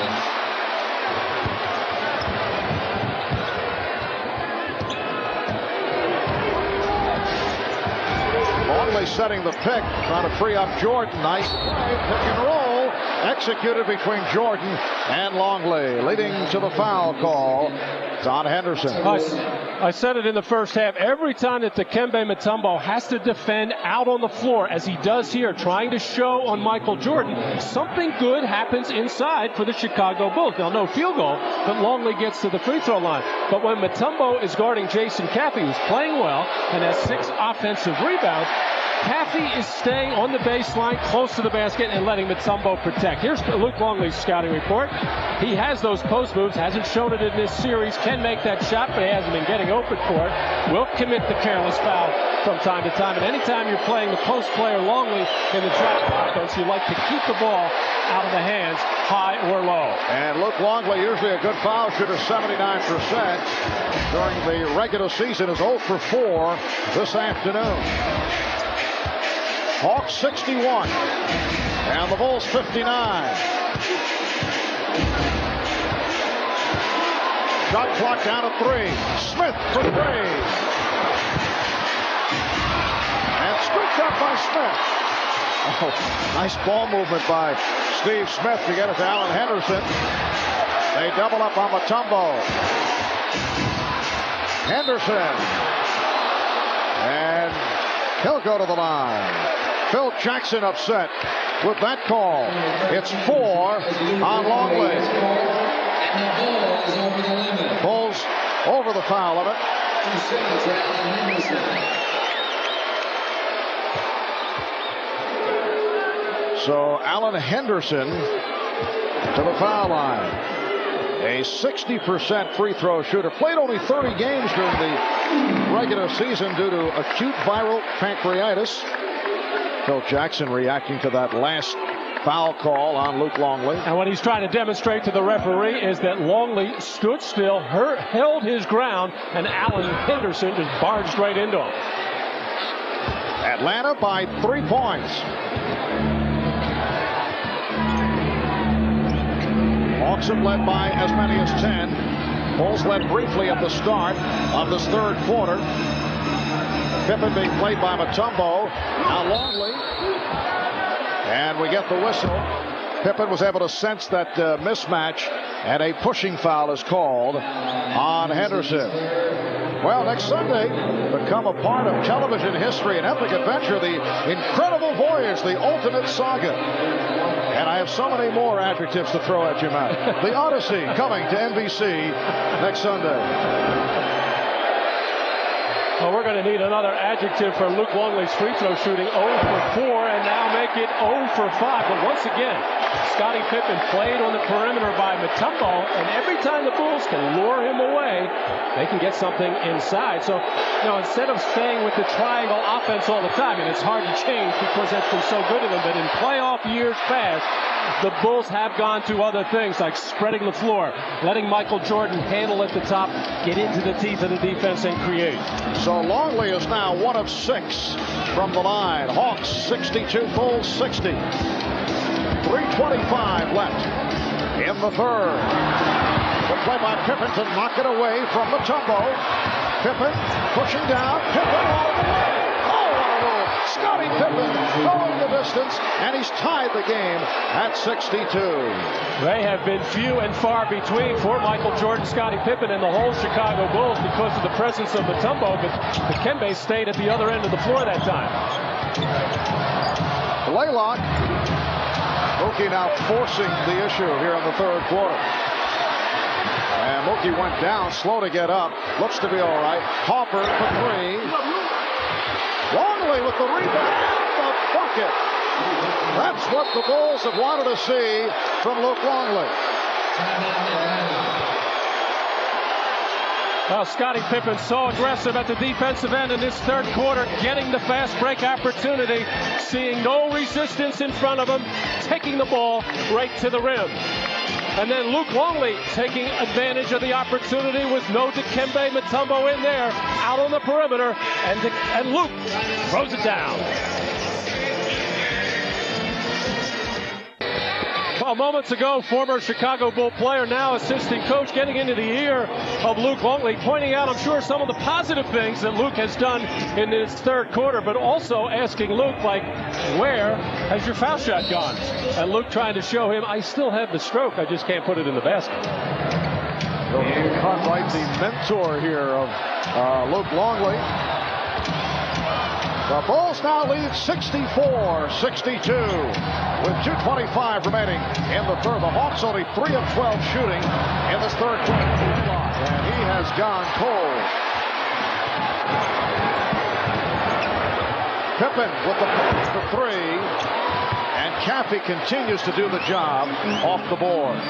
Longley setting the pick, trying to free up Jordan. Nice play, pick and roll, executed between Jordan and Longley, leading to the foul call. It's on Henderson. I said it in the first half. Every time that Dikembe Mutombo has to defend out on the floor, as he does here, trying to show on Michael Jordan, something good happens inside for the Chicago Bulls. Now, no field goal, but Longley gets to the free throw line. But when Mutombo is guarding Jason Caffey, who's playing well and has 6 offensive rebounds, Caffey is staying on the baseline close to the basket and letting Mutombo protect. Here's Luke Longley's scouting report. He has those post moves, hasn't shown it in this series, can make that shot, but he hasn't been getting open for it. Will commit the careless foul from time to time. And anytime you're playing the post player Longley in the drop offense, you like to keep the ball out of the hands, high or low. And Luke Longley, usually a good foul shooter, 79% during the regular season, is 0 for 4 this afternoon. Hawks 61 and the Bulls 59. Shot clock down to 3. Smith for 3. And scooped up by Smith. Oh, nice ball movement by Steve Smith to get it to Alan Henderson. They double up on Mutombo. Henderson. And he'll go to the line. Phil Jackson upset with that call. It's 4 on Longley. Bulls over the foul limit. So Alan Henderson to the foul line. A 60% free throw shooter. Played only 30 games during the regular season due to acute viral pancreatitis. Phil Jackson reacting to that last foul call on Luke Longley. And what he's trying to demonstrate to the referee is that Longley stood still, held his ground, and Alan Henderson just barged right into him. Atlanta by 3 points. Hawks have led by as many as 10. Bulls led briefly at the start of this third quarter. Pippen being played by Mutombo. Now Longley. And we get the whistle Pippen was able to sense that mismatch, and a pushing foul is called on Henderson. Well, next Sunday, become a part of television history, an epic adventure, the incredible voyage, the ultimate saga. And I have so many more adjectives to throw at you, Matt. The Odyssey coming to NBC next Sunday. Well, we're going to need another adjective for Luke Longley's free throw shooting, 0 for 4, and now make it 0 for 5. But once again, Scottie Pippen played on the perimeter by Mutombo, and every time the Bulls can lure him away, they can get something inside. So, instead of staying with the triangle offense all the time, and it's hard to change because that's been so good to them, but in playoff years past, the Bulls have gone to other things like spreading the floor, letting Michael Jordan handle at the top, get into the teeth of the defense, and create. So Longley is now 1 of 6 from the line. Hawks 62, Bulls 60. 3:25 left in the third. The play by Pippen to knock it away from Mutombo. Pippen pushing down. Pippen all the way. Oh, what a move. Scottie Pippen going the distance, and he's tied the game at 62. They have been few and far between for Michael Jordan, Scottie Pippen, and the whole Chicago Bulls because of the presence of Mutombo, but Dikembe stayed at the other end of the floor that time. Blaylock. Mookie now forcing the issue here in the third quarter. And Mookie went down, slow to get up. Looks to be all right. Harper for 3. Longley with the rebound and the bucket. That's what the Bulls have wanted to see from Luke Longley. Well, Scottie Pippen so aggressive at the defensive end in this third quarter, getting the fast break opportunity, seeing no resistance in front of him, taking the ball right to the rim. And then Luke Longley taking advantage of the opportunity with no Dikembe Mutombo in there, out on the perimeter, and Luke throws it down. Well, moments ago, former Chicago Bull player, now assistant coach, getting into the ear of Luke Longley, pointing out, I'm sure, some of the positive things that Luke has done in this third quarter, but also asking Luke, where has your foul shot gone? And Luke trying to show him, I still have the stroke, I just can't put it in the basket. Cartwright, the mentor here of Luke Longley. The Bulls now lead 64-62 with 2:25 remaining in the third. The Hawks only 3 of 12 shooting in this third quarter. And he has gone cold. Pippen with the post for 3. And Caffey continues to do the job off the boards.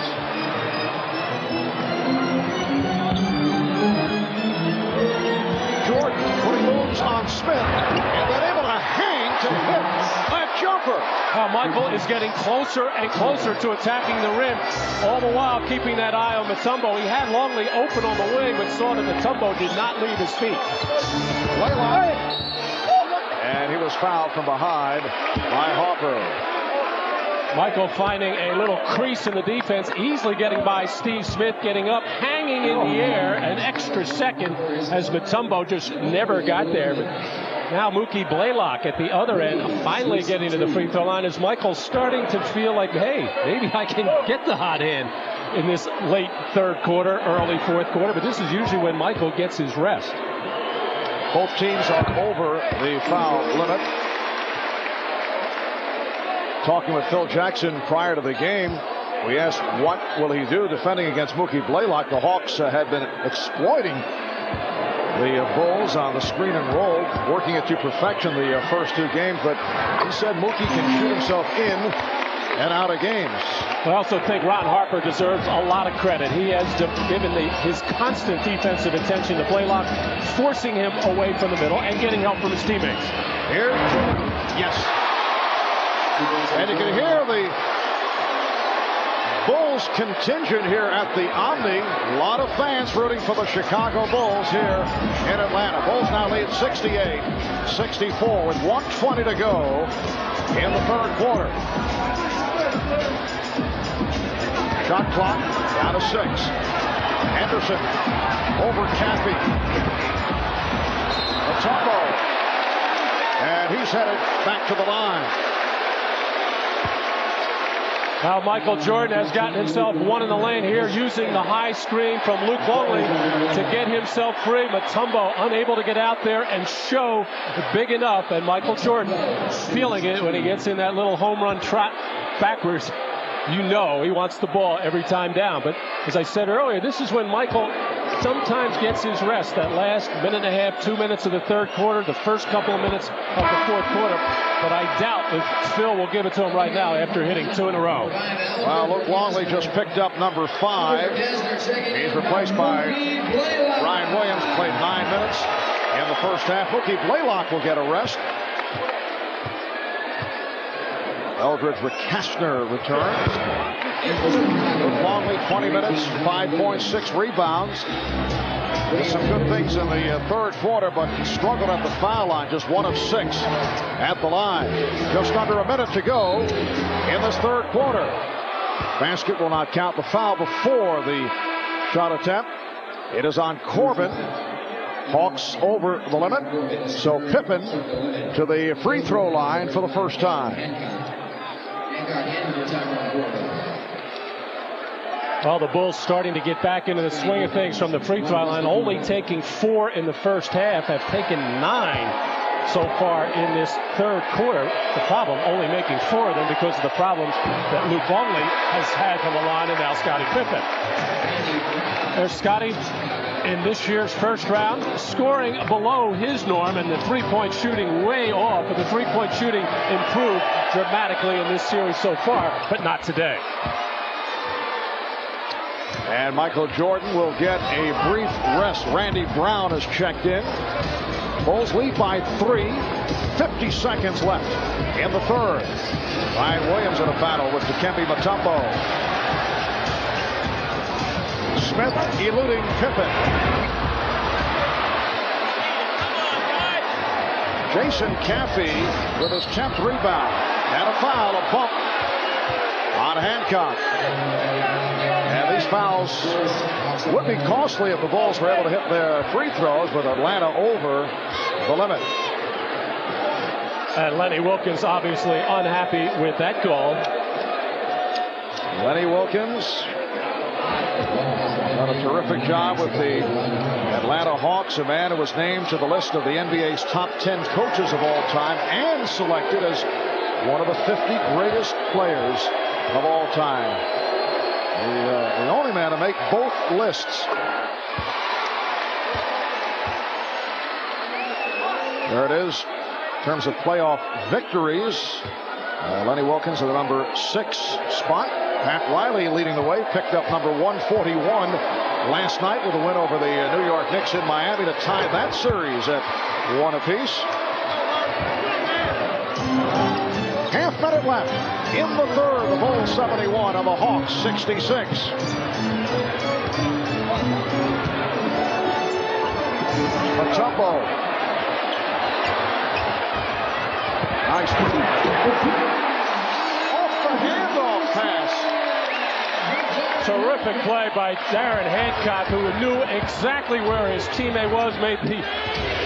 Jordan putting moves on Smith and then able to hang to hit that jumper. Michael is getting closer and closer to attacking the rim, all the while keeping that eye on Mutombo. He had Longley open on the wing, but saw that Mutombo did not leave his feet. Blaylock. And he was fouled from behind by Harper. Michael finding a little crease in the defense, easily getting by Steve Smith, getting up, hanging in the air, an extra second as Mutombo just never got there. But now Mookie Blaylock at the other end, finally getting to the free throw line as Michael's starting to feel like, hey, maybe I can get the hot hand in this late third quarter, early fourth quarter. But this is usually when Michael gets his rest. Both teams are over the foul limit. Talking with Phil Jackson prior to the game, we asked what will he do defending against Mookie Blaylock. The Hawks had been exploiting the Bulls on the screen and roll, working it to perfection the first 2 games, but he said Mookie can shoot himself in and out of games. I also think Ron Harper deserves a lot of credit. He has given his constant defensive attention to Blaylock, forcing him away from the middle and getting help from his teammates. Here, yes. And you can hear the Bulls contingent here at the Omni. A lot of fans rooting for the Chicago Bulls here in Atlanta. Bulls now lead 68-64 with 1:20 to go in the third quarter. Shot clock down to 6. Henderson over Caffey. Mutombo. And he's headed back to the line. Now Michael Jordan has gotten himself one in the lane here, using the high screen from Luke Longley to get himself free. Mutombo unable to get out there and show big enough, and Michael Jordan feeling it when he gets in that little home run trot backwards. You know he wants the ball every time down. But as I said earlier, this is when Michael sometimes gets his rest, that last minute and a half, 2 minutes of the third quarter, the first couple of minutes of the fourth quarter. But I doubt if Phil will give it to him right now after hitting 2 in a row. Well, Luke Longley just picked up number 5. He's replaced by Ryan Williams, played 9 minutes in the first half. Mookie Blaylock will get a rest. Eldridge Kastner returns. Luke Longley, 20 minutes, 5.6 rebounds. Did some good things in the third quarter, but he struggled at the foul line, just 1 of 6 at the line. Just under a minute to go in this third quarter. Basket will not count the foul before the shot attempt. It is on Corbin. Hawks over the limit. So Pippen to the free throw line for the first time. Well, the Bulls starting to get back into the swing of things from the free throw line, only taking 4 in the first half, have taken 9 so far in this third quarter. The problem, only making 4 of them because of the problems that Luke Longley has had from the line, and now Scottie Pippen. There's Scottie in this year's first round, scoring below his norm, and the three-point shooting way off, but the three-point shooting improved dramatically in this series so far, but not today. And Michael Jordan will get a brief rest. Randy Brown has checked in. Bulls lead by 3. 50 seconds left in the third. Ryan Williams in a battle with Dikembe Mutombo. Smith eluding Pippen. Jason Caffey with his 10th rebound. And a foul, a bump on Hancock. And these fouls would be costly if the Bulls were able to hit their free throws, with Atlanta over the limit. And Lenny Wilkins obviously unhappy with that call. Lenny Wilkins done a terrific job with the Atlanta Hawks, a man who was named to the list of the NBA's top 10 coaches of all time and selected as one of the 50 greatest players of all time. The only man to make both lists. There it is. In terms of playoff victories, Lenny Wilkins at the number 6 spot. Pat Riley leading the way, picked up number 141 last night with a win over the New York Knicks in Miami to tie that series at 1 apiece. Half minute left in the third. The Bulls 71 and the Hawks 66. Mutombo. Nice off the handoff pass. Terrific play by Darren Hancock, who knew exactly where his teammate was, made the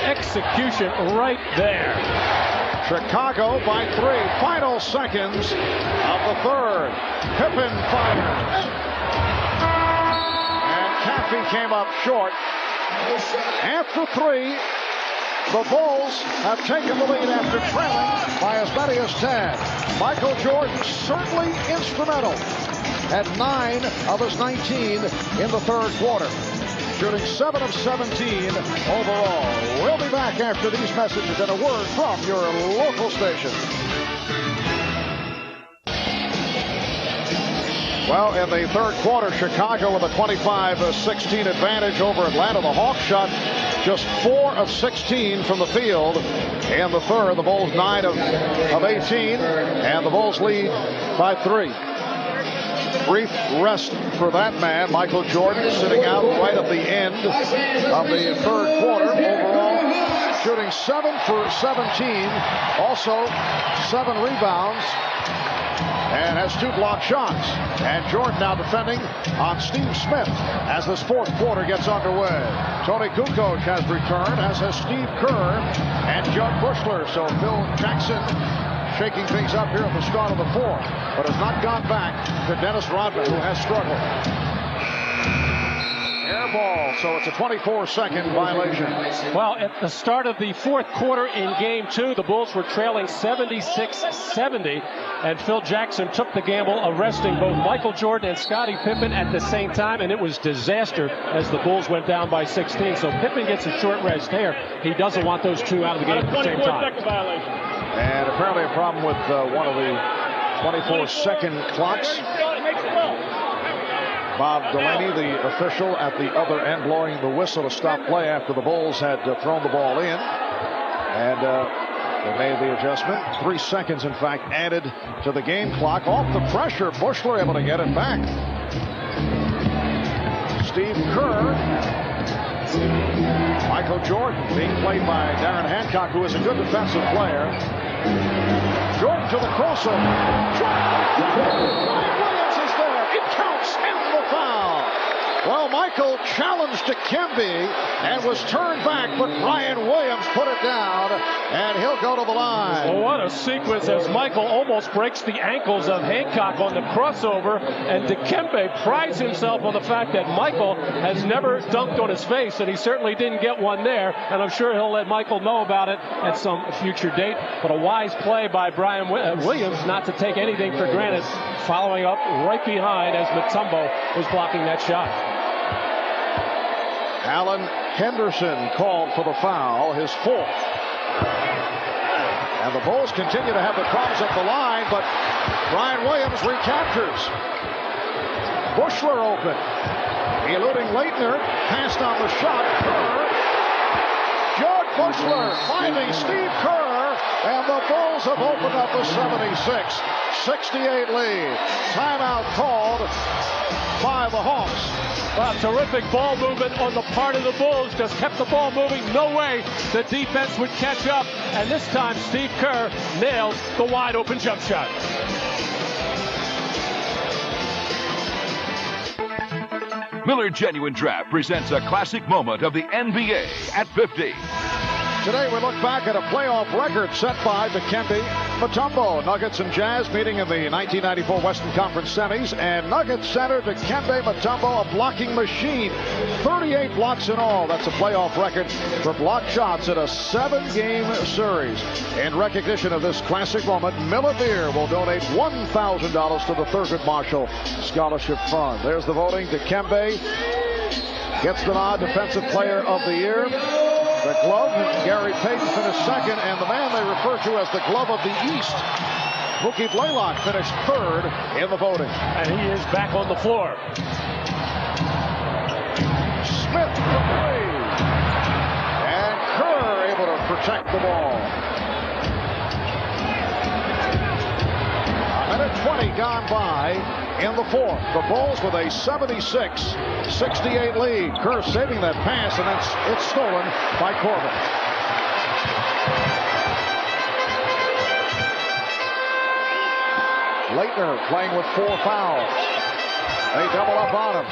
execution right there. Chicago by 3. Final seconds of the third. Pippen fires. And Caffey came up short. After 3, the Bulls have taken the lead after trailing by as many as 10. Michael Jordan certainly instrumental at 9 of his 19 in the third quarter, shooting 7 of 17 overall. We'll be back after these messages and a word from your local station. Well, in the third quarter, Chicago with a 25-16 advantage over Atlanta. The Hawks shot just 4 of 16 from the field in the third. The Bulls 9 of 18, and the Bulls lead by 3. Brief rest for that man. Michael Jordan sitting out right at the end of the third quarter. Overall, shooting 7 for 17. Also, 7 rebounds. And has 2 blocked shots. And Jordan now defending on Steve Smith as this fourth quarter gets underway. Tony Kukoc has returned, as has Steve Kerr and Judd Bushler. So Phil Jackson shaking things up here at the start of the fourth, but has not gone back to Dennis Rodman, who has struggled. Air ball, so it's a 24-second violation. Well, at the start of the fourth quarter in Game 2, the Bulls were trailing 76-70, and Phil Jackson took the gamble, arresting both Michael Jordan and Scottie Pippen at the same time, and it was disaster as the Bulls went down by 16. So Pippen gets a short rest there. He doesn't want those two out of the game at the same time. Violation. And apparently a problem with one of the 24-second clocks. Bob Delaney, the official at the other end, blowing the whistle to stop play after the Bulls had thrown the ball in. And they made the adjustment. 3 seconds, in fact, added to the game clock. Off the pressure, Bushler able to get it back. Steve Kerr. Michael Jordan being played by Darren Hancock, who is a good defensive player. Jordan to the crossover. Brian Williams is there. It counts and the foul. Well, Michael challenged Dikembe and was turned back, but Brian Williams put it down, and he'll go to the line. Well, what a sequence as Michael almost breaks the ankles of Hancock on the crossover, and Dikembe prides himself on the fact that Michael has never dunked on his face, and he certainly didn't get one there, and I'm sure he'll let Michael know about it at some future date. But a wise play by Brian Williams not to take anything for granted, following up right behind as Mutombo was blocking that shot. Alan Henderson called for the foul, his fourth. And the Bulls continue to have the problems at the line, but Brian Williams recaptures. Bushler open. Eluding Leitner. Passed on the shot. Kerr. George Bushler finding Steve Kerr. And the Bulls have opened up a 76-68 lead. Timeout called by the Hawks. Wow, terrific ball movement on the part of the Bulls. Just kept the ball moving. No way the defense would catch up. And this time, Steve Kerr nails the wide open jump shot. Miller Genuine Draft presents a classic moment of the NBA at 50. Today we look back at a playoff record set by Dikembe Mutombo. Nuggets and Jazz meeting in the 1994 Western Conference semis, and Nuggets center Dikembe Mutombo, a blocking machine. 38 blocks in all. That's a playoff record for blocked shots in a 7-game series. In recognition of this classic moment, Miller Beer will donate $1,000 to the Thurgood Marshall Scholarship Fund. There's the voting. Dikembe gets the nod, Defensive Player of the Year. The glove, Gary Payton finished second, and the man they refer to as the glove of the East, Mookie Blaylock, finished third in the voting. And he is back on the floor. Smith for three. And Kerr able to protect the ball. A minute 20 gone by in the fourth. The Bulls with a 76-68 lead. Kerr saving that pass, and then it's stolen by Corbin. Leitner playing with 4 fouls. They double up on him.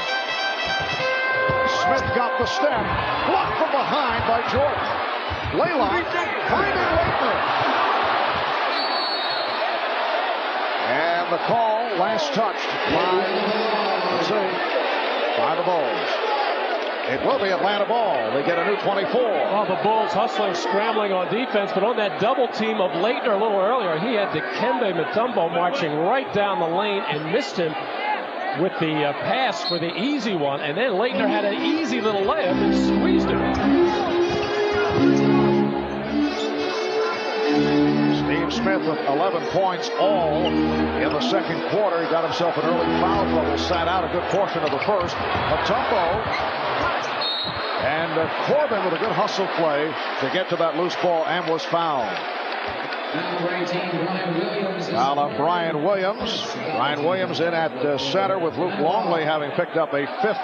Smith got the step. Blocked from behind by Jordan. Blaylock finding Leitner. And the call, last touched by the Bulls. It will be Atlanta ball. They get a new 24. Well, the Bulls hustling, scrambling on defense, but on that double team of Leitner a little earlier, he had Dikembe Mutombo marching right down the lane and missed him with the pass for the easy one. And then Leitner had an easy little layup and squeezed it. Smith with 11 points all in the second quarter. He got himself in early foul trouble, sat out a good portion of the first. Mutombo and Corbin with a good hustle play to get to that loose ball and was fouled. Foul on Brian Williams. Brian Williams in at center with Luke Longley having picked up a 5th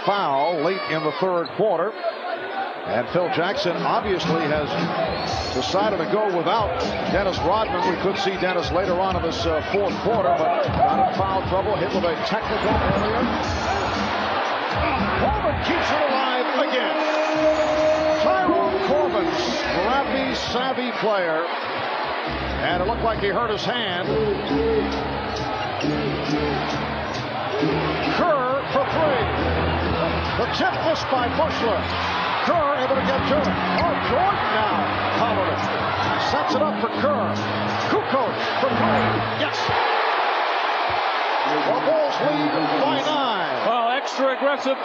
foul late in the third quarter. And Phil Jackson obviously has decided to go without Dennis Rodman. We could see Dennis later on in this fourth quarter, but got in foul trouble, hit with a technical earlier. Corbin keeps it alive again. Tyrone Corbin, scrappy, savvy player. And it looked like he hurt his hand. Kerr for three. The tip missed by Bushler. Kerr able to get to it. Oh, Jordan now collared it. Sets it up for Kerr. Kukoc for three. Yes. The Bulls lead by 9. Well, extra aggressive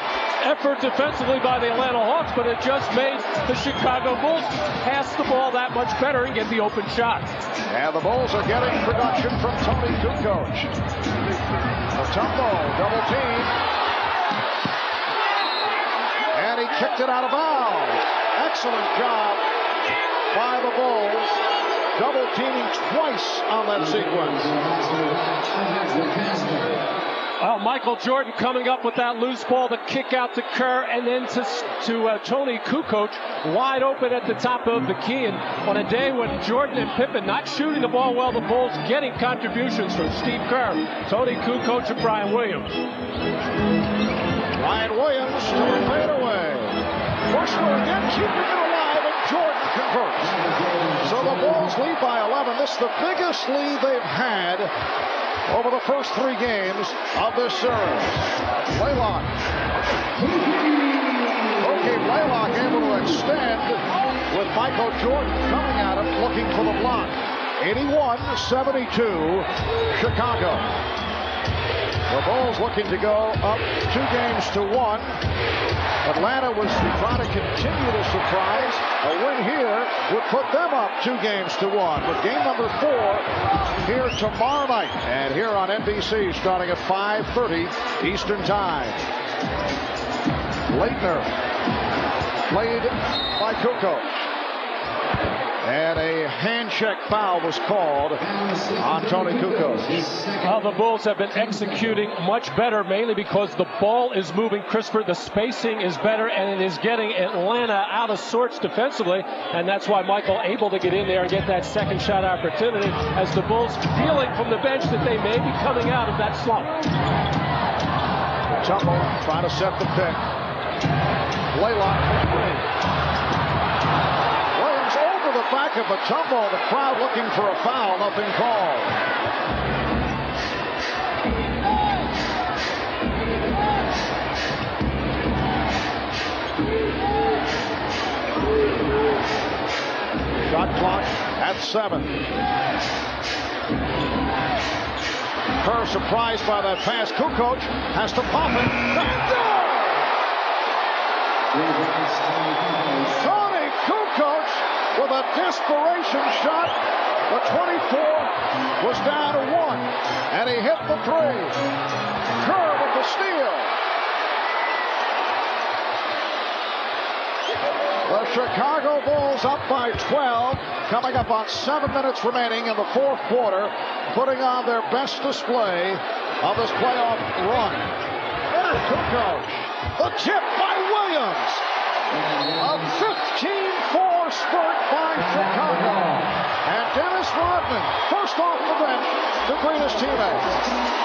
effort defensively by the Atlanta Hawks, but it just made the Chicago Bulls pass the ball that much better and get the open shot. And the Bulls are getting production from Tony Kukoc. Mutombo, double team. And he kicked it out of bounds. Excellent job by the Bulls. Double teaming twice on that sequence. Well, Michael Jordan coming up with that loose ball to kick out to Kerr and then to Tony Kukoc wide open at the top of the key. And on a day when Jordan and Pippen not shooting the ball well, the Bulls getting contributions from Steve Kerr, Tony Kukoc, and Brian Williams. Brian Williams to the fadeaway. Bushler again keeping it alive, and Jordan converts. So the Bulls lead by 11. This is the biggest lead they've had over the first 3 games of this series. Blaylock. Okay, Blaylock able to extend with Michael Jordan coming at him, looking for the block. 81-72, Chicago. The Bulls looking to go up 2 games to 1. Atlanta was trying to continue the surprise. A win here would put them up 2 games to 1. But game number 4 here tomorrow night. And here on NBC starting at 5:30 Eastern Time. Leitner played by Kukoc. And a hand check foul was called on Tony Kukoc. Well, the Bulls have been executing much better, mainly because the ball is moving crisper, the spacing is better, and it is getting Atlanta out of sorts defensively. And that's why Michael able to get in there and get that second shot opportunity, as the Bulls feeling from the bench that they may be coming out of that slump. Tumble trying to set the pick. Blaylock for 3. The back of the tumble, the crowd looking for a foul, nothing called. Shot clock at 7. Kerr surprised by that pass. Kukoc has to pop it. Tony Kukoc with a desperation shot. The 24 was down to 1, and he hit the 3. Kerr with the steal. The Chicago Bulls up by 12, coming up on 7 minutes remaining in the 4th quarter, putting on their best display of this playoff run. There's Kukoc. The tip by Williams. A 15-4 spurt by Chicago. And Dennis Rodman, first off the bench to greet his teammates.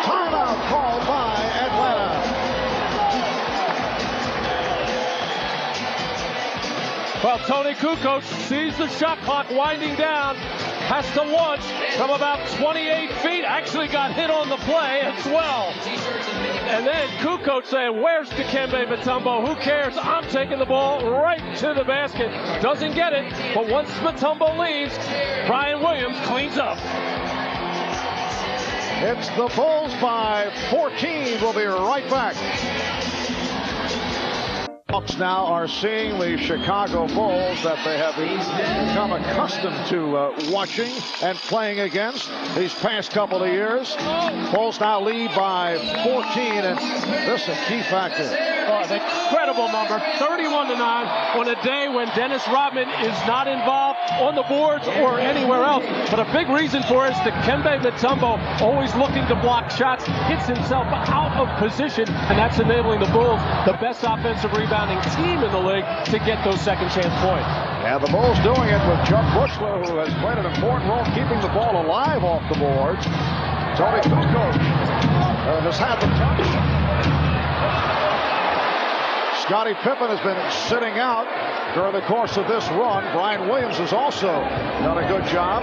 Timeout called by Atlanta. Well, Tony Kukoc sees the shot clock winding down, has to launch from about 28 feet, actually got hit on the play as well. And then Kukoc saying, where's Dikembe Mutombo? Who cares? I'm taking the ball right to the basket. Doesn't get it, but once Mutombo leaves, Brian Williams cleans up. It's the Bulls by 14. We'll be right back. Hawks now are seeing the Chicago Bulls that they have become accustomed to watching and playing against these past couple of years. Bulls now lead by 14, and this is a key factor. Oh, an incredible number, 31-9, on a day when Dennis Rodman is not involved on the boards or anywhere else. But a big reason for it is Dikembe Mutombo, always looking to block shots, hits himself out of position, and that's enabling the Bulls, the best offensive rebounding team in the league, to get those second chance points. And the Bulls doing it with Chuck Bushler, who has played an important role keeping the ball alive off the boards. Tony Kukoc has had the touch. Scottie Pippen has been sitting out during the course of this run. Brian Williams has also done a good job.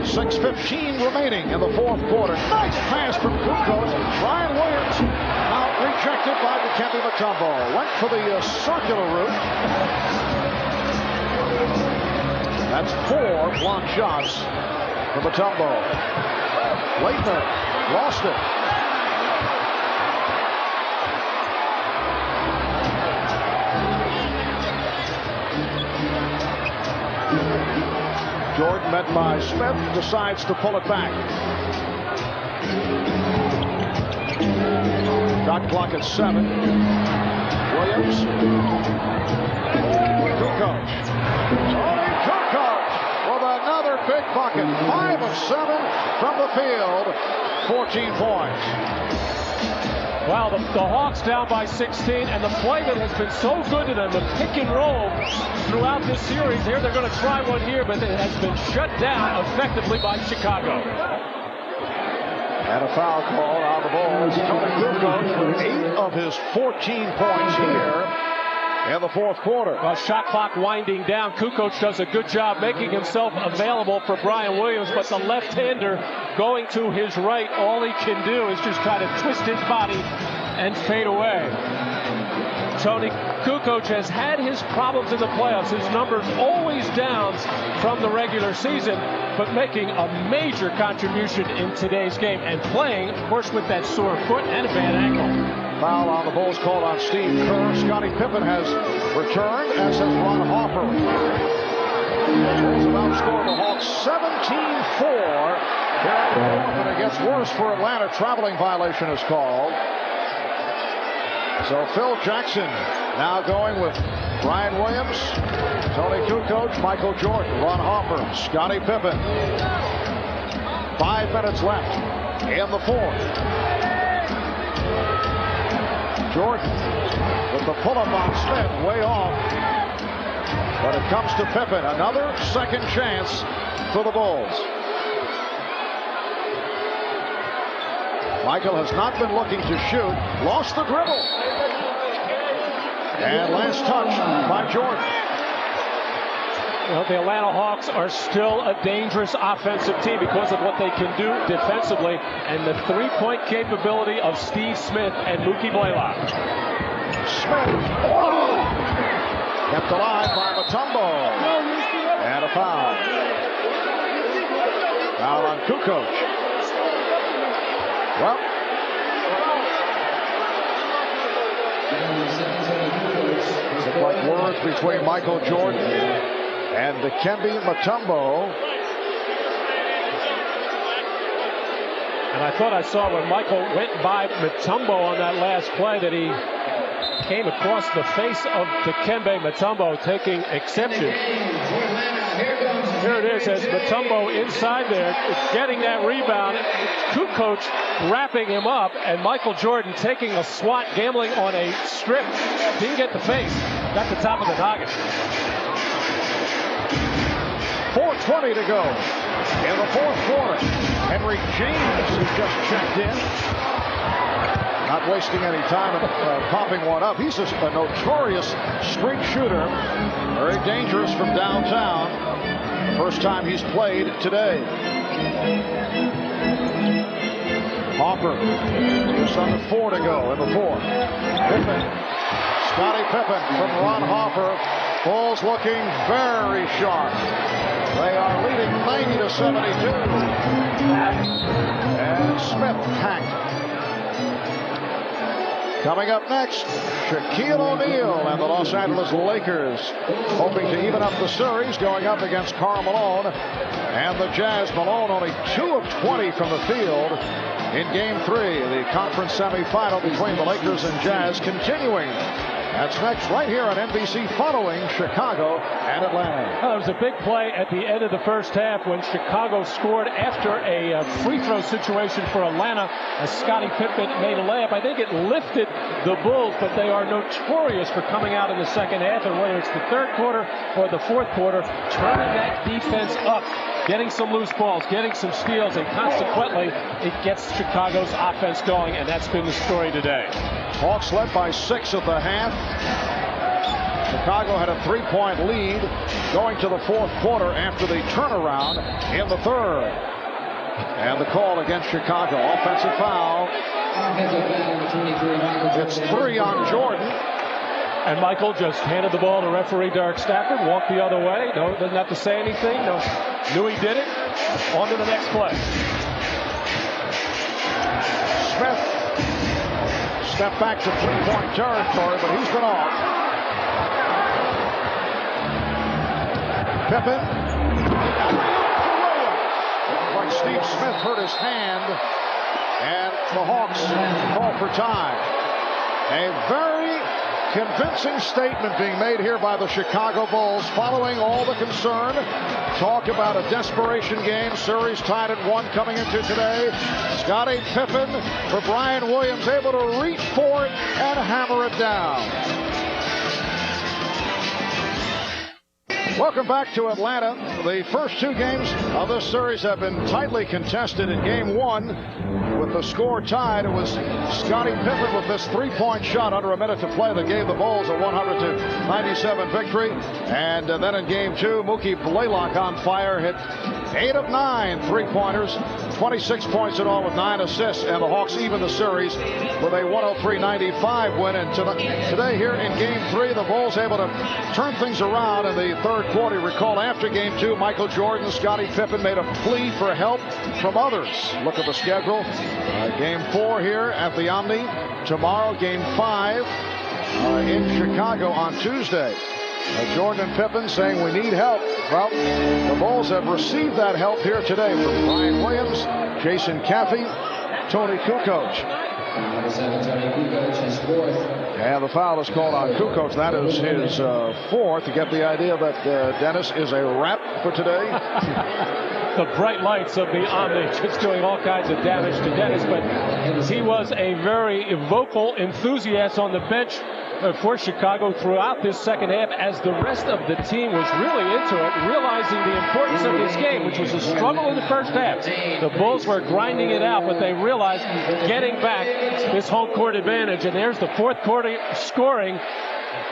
6:15 remaining in the fourth quarter. Nice pass from Kukoc. Brian Williams now rejected by Dikembe Mutombo. Went for the circular route. That's 4 block shots for Mutombo. Leitner lost it. Jordan, met by Smith, decides to pull it back. Shot clock at 7. Williams. Kukoc. Tony Kukoc with another big bucket. 5 of 7 from the field. 14 points. Well, the Hawks down by 16, and the play that has been so good to them, the pick and roll throughout this series. Here they're going to try one here, but it has been shut down effectively by Chicago. And a foul call on the Bulls. Tony Kukoc with 8 of his 14 points here in the fourth quarter. Well, shot clock winding down. Kukoc does a good job making himself available for Brian Williams, but the left-hander going to his right, all he can do is just try to twist his body and fade away. Tony Kukoc has had his problems in the playoffs. His numbers always down from the regular season, but making a major contribution in today's game and playing, of course, with that sore foot and a bad ankle. Foul on the Bulls called on Steve Kerr. Scottie Pippen has returned, as has Ron Harper. The Bulls have outscored the Hawks 17-4 here at the fourth, and it gets worse for Atlanta. Traveling violation is called. So Phil Jackson now going with Brian Williams, Tony Kukoc, Michael Jordan, Ron Harper, Scottie Pippen. 5 minutes left in the fourth. Jordan with the pull-up on Smith, way off. But it comes to Pippen. Another second chance for the Bulls. Michael has not been looking to shoot. Lost the dribble. And last touch by Jordan. Well, the Atlanta Hawks are still a dangerous offensive team because of what they can do defensively and the three-point capability of Steve Smith and Mookie Blaylock. Smith. Oh! Kept alive by Mutombo. And a foul. Foul on Kukoc. Well, looked like words between Michael Jordan and Dikembe Mutombo. And I thought I saw when Michael went by Mutombo on that last play that he came across the face of Dikembe Mutombo, taking exception. Here it is as Mutombo inside there, getting that rebound. Kukoc wrapping him up, and Michael Jordan taking a swat, gambling on a strip. Didn't get the face, got the top of the noggin. 4:20 to go in the fourth quarter. Henry James has just checked in. Not wasting any time popping one up. He's just a notorious street shooter. Very dangerous from downtown. First time he's played today. Harper, just under 4 to go in the fourth. Pippen, Scottie Pippen from Ron Harper. Bulls looking very sharp. They are leading 90-72. And Smith hacked. Coming up next, Shaquille O'Neal and the Los Angeles Lakers hoping to even up the series, going up against Karl Malone and the Jazz. Malone only 2 of 20 from the field in Game 3, the conference semifinal between the Lakers and Jazz continuing. That's next right here on NBC following Chicago and Atlanta. Well, there was a big play at the end of the first half when Chicago scored after a free throw situation for Atlanta as Scottie Pippen made a layup. I think it lifted the Bulls, but they are notorious for coming out in the second half, and whether it's the third quarter or the fourth quarter, turning that defense up getting some loose balls, getting some steals, and consequently, it gets Chicago's offense going, and that's been the story today. Hawks led by 6 at the half. Chicago had a 3-point lead going to the fourth quarter after the turnaround in the third. And the call against Chicago, offensive foul. It's 3 on Jordan. And Michael just handed the ball to referee Derek Stafford, walked the other way. No, doesn't have to say anything. No, knew he did it. On to the next play. Smith stepped back to 3-point territory, but he's been off. Pippen. Like Steve Smith hurt his hand, and the Hawks call for time. A very convincing statement being made here by the Chicago Bulls following all the concern. Talk about a desperation game. Series tied at 1 coming into today. Scottie Pippen for Brian Williams, able to reach for it and hammer it down. Welcome back to Atlanta. The first 2 games of this series have been tightly contested. In game 1, with the score tied, it was Scottie Pippen with this 3-point shot under a minute to play that gave the Bulls a 100-97 victory. And then in game 2, Mookie Blaylock on fire, hit 8 of 9 3-pointers, 26 points in all with 9 assists, and the Hawks even the series with a 103-95 win. And today here in game 3, the Bulls able to turn things around in the third quarter. Recall after game 2, Michael Jordan, Scottie Pippen made a plea for help from others. Look at the schedule. Game 4 here at the Omni. Tomorrow, game 5 in Chicago on Tuesday. Jordan and Pippen saying we need help. Well, the Bulls have received that help here today from Brian Williams, Jason Caffey, Tony Kukoc. And the foul is called on Kukoc. That is his 4th. To get the idea that Dennis is a wrap for today. The bright lights of the Omni just doing all kinds of damage to Dennis, but he was a very vocal enthusiast on the bench for Chicago throughout this second half, as the rest of the team was really into it, realizing the importance of this game, which was a struggle in the first half. The Bulls were grinding it out, but they realized getting back this home court advantage, and there's the fourth quarter scoring.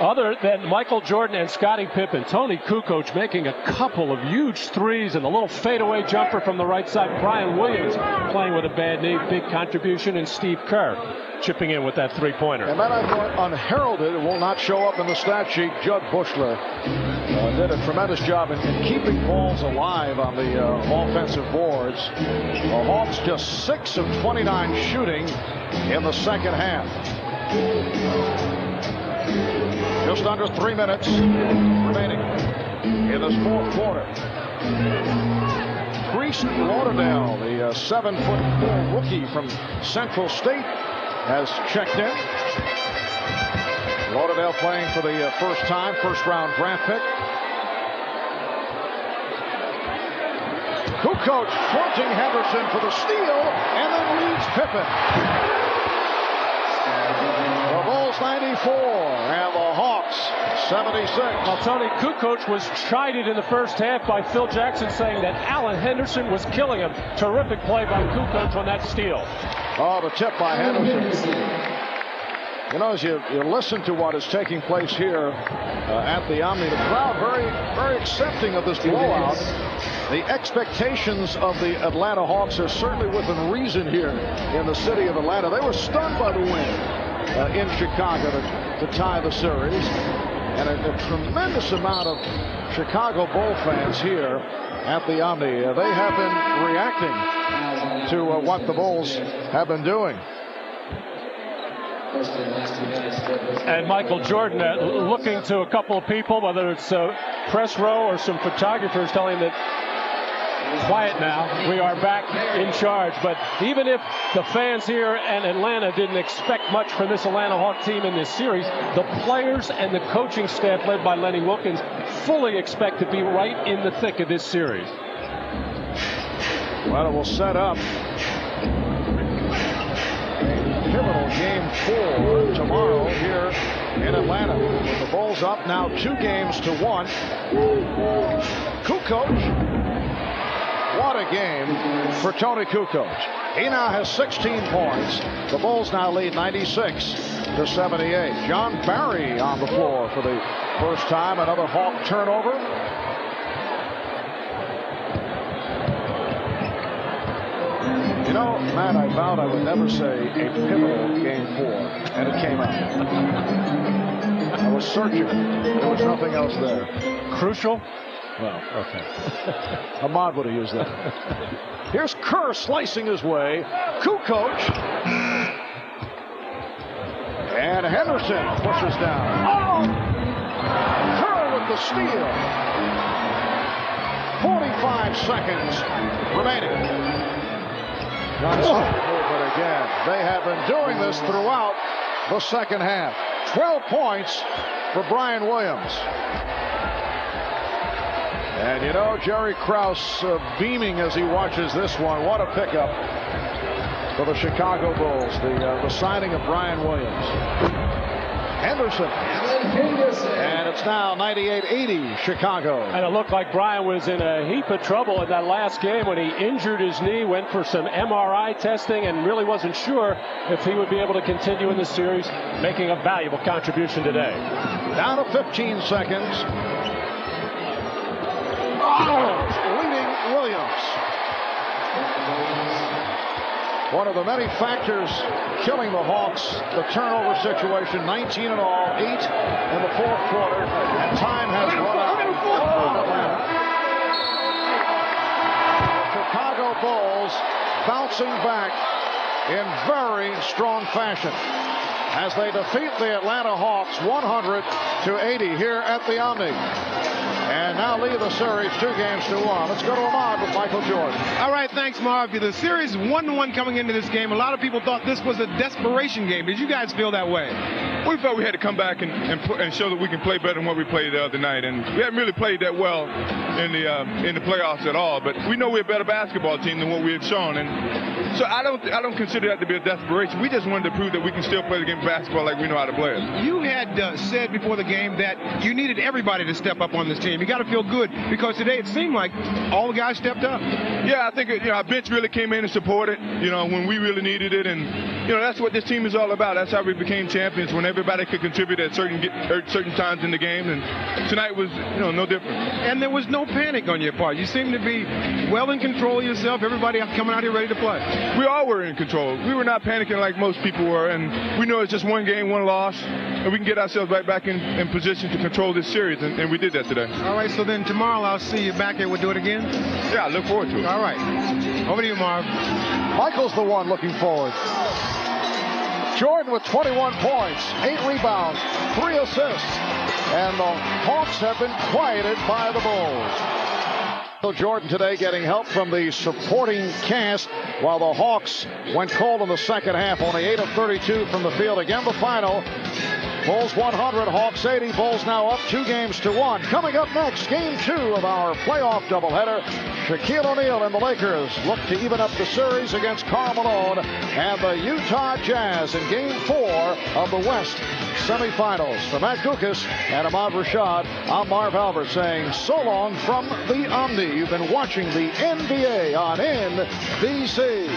Other than Michael Jordan and Scottie Pippen, Tony Kukoc making a couple of huge threes and a little fadeaway jumper from the right side. Brian Williams playing with a bad knee, big contribution, and Steve Kerr chipping in with that 3-pointer. And then unheralded, it will not show up in the stat sheet. Judd Bushler did a tremendous job in keeping balls alive on the offensive boards. The Hawks just 6 of 29 shooting in the second half. Just under 3 minutes remaining in this fourth quarter. Priest Lauderdale, the 7'4" rookie from Central State, has checked in. Lauderdale playing for the first time, first-round draft pick. Kukoc fronting Henderson for the steal, and then leads Pippen. The Bulls 94 and the Hawks 76. Well, Tony Kukoc was chided in the first half by Phil Jackson, saying that Alan Henderson was killing him. Terrific play by Kukoc on that steal. Oh, the tip by Henderson. You know, as you listen to what is taking place here at the Omni, the crowd very accepting of this blowout. The expectations of the Atlanta Hawks are certainly within reason here in the city of Atlanta. They were stunned by the win in Chicago to tie the series. And a tremendous amount of Chicago Bull fans here at the Omni. They have been reacting to what the Bulls have been doing. And Michael Jordan looking to a couple of people, whether it's press row or some photographers, telling him that quiet now, we are back in charge. But even if the fans here in Atlanta didn't expect much from this Atlanta Hawk team in this series, the players and the coaching staff led by Lenny Wilkins fully expect to be right in the thick of this series. Well, it will set up pivotal game 4 tomorrow here in Atlanta. With the Bulls up now 2-1. Kukoc What a game for Tony Kukoc. He now has 16 points. The Bulls now lead 96-78. John Barry on the floor for the first time. Another Hawk turnover. You know, Matt, I vowed I would never say a pivotal game 4, and it came out. I was searching. There was nothing else there. Crucial? Well, okay. Ahmad would have used that. Here's Kerr slicing his way. Kukoc. And Henderson pushes down. Oh! Kerr with the steal. 45 seconds remaining. But again, they have been doing this throughout the second half. 12 points for Brian Williams. And you know, Jerry Krause beaming as he watches this one. What a pickup for the Chicago Bulls. The signing of Brian Williams. Henderson. And it's now 98-80 Chicago. And it looked like Brian was in a heap of trouble in that last game when he injured his knee, went for some MRI testing, and really wasn't sure if he would be able to continue in the series, making a valuable contribution today. Down to 15 seconds. Leading Williams. One of the many factors killing the Hawks, the turnover situation, 19 in all, 8 in the fourth quarter, and time has run out. Chicago Bulls bouncing back in very strong fashion as they defeat the Atlanta Hawks 100-80 here at the Omni. And now lead the series 2-1. Let's go to Ahmad with Michael Jordan. All right, thanks, Marv. The series 1-1 coming into this game. A lot of people thought this was a desperation game. Did you guys feel that way? We felt we had to come back and show that we can play better than what we played the other night. And we haven't really played that well in the playoffs at all. But we know we're a better basketball team than what we had shown. And so I don't consider that to be a desperation. We just wanted to prove that we can still play the game of basketball like we know how to play it. You had said before the game that you needed everybody to step up on this team. You got to feel good because today it seemed like all the guys stepped up. Yeah, I think our bench really came in and supported, when we really needed it. And, that's what this team is all about. That's how we became champions, when everybody could contribute at certain times in the game. And tonight was, no different. And there was no panic on your part. You seemed to be well in control of yourself. Everybody coming out here ready to play. We all were in control. We were not panicking like most people were. And we know it's just one game, one loss. And we can get ourselves right back in position to control this series. And we did that today. All right, so then tomorrow I'll see you back here. We'll do it again? Yeah, I look forward to it. All right. Over to you, Marv. Michael's the one looking forward. Jordan with 21 points, 8 rebounds, 3 assists. And the Hawks have been quieted by the Bulls. So Jordan today getting help from the supporting cast while the Hawks went cold in the second half. Only 8 of 32 from the field. Again, the final. Bulls 100, Hawks 80. Bulls now up 2-1. Coming up next, game 2 of our playoff doubleheader. Shaquille O'Neal and the Lakers look to even up the series against Karl Malone and the Utah Jazz in game 4 of the West Semifinals. For Matt Gukas and Ahmad Rashad, I'm Marv Albert saying so long from the Omni. You've been watching the NBA on NBC.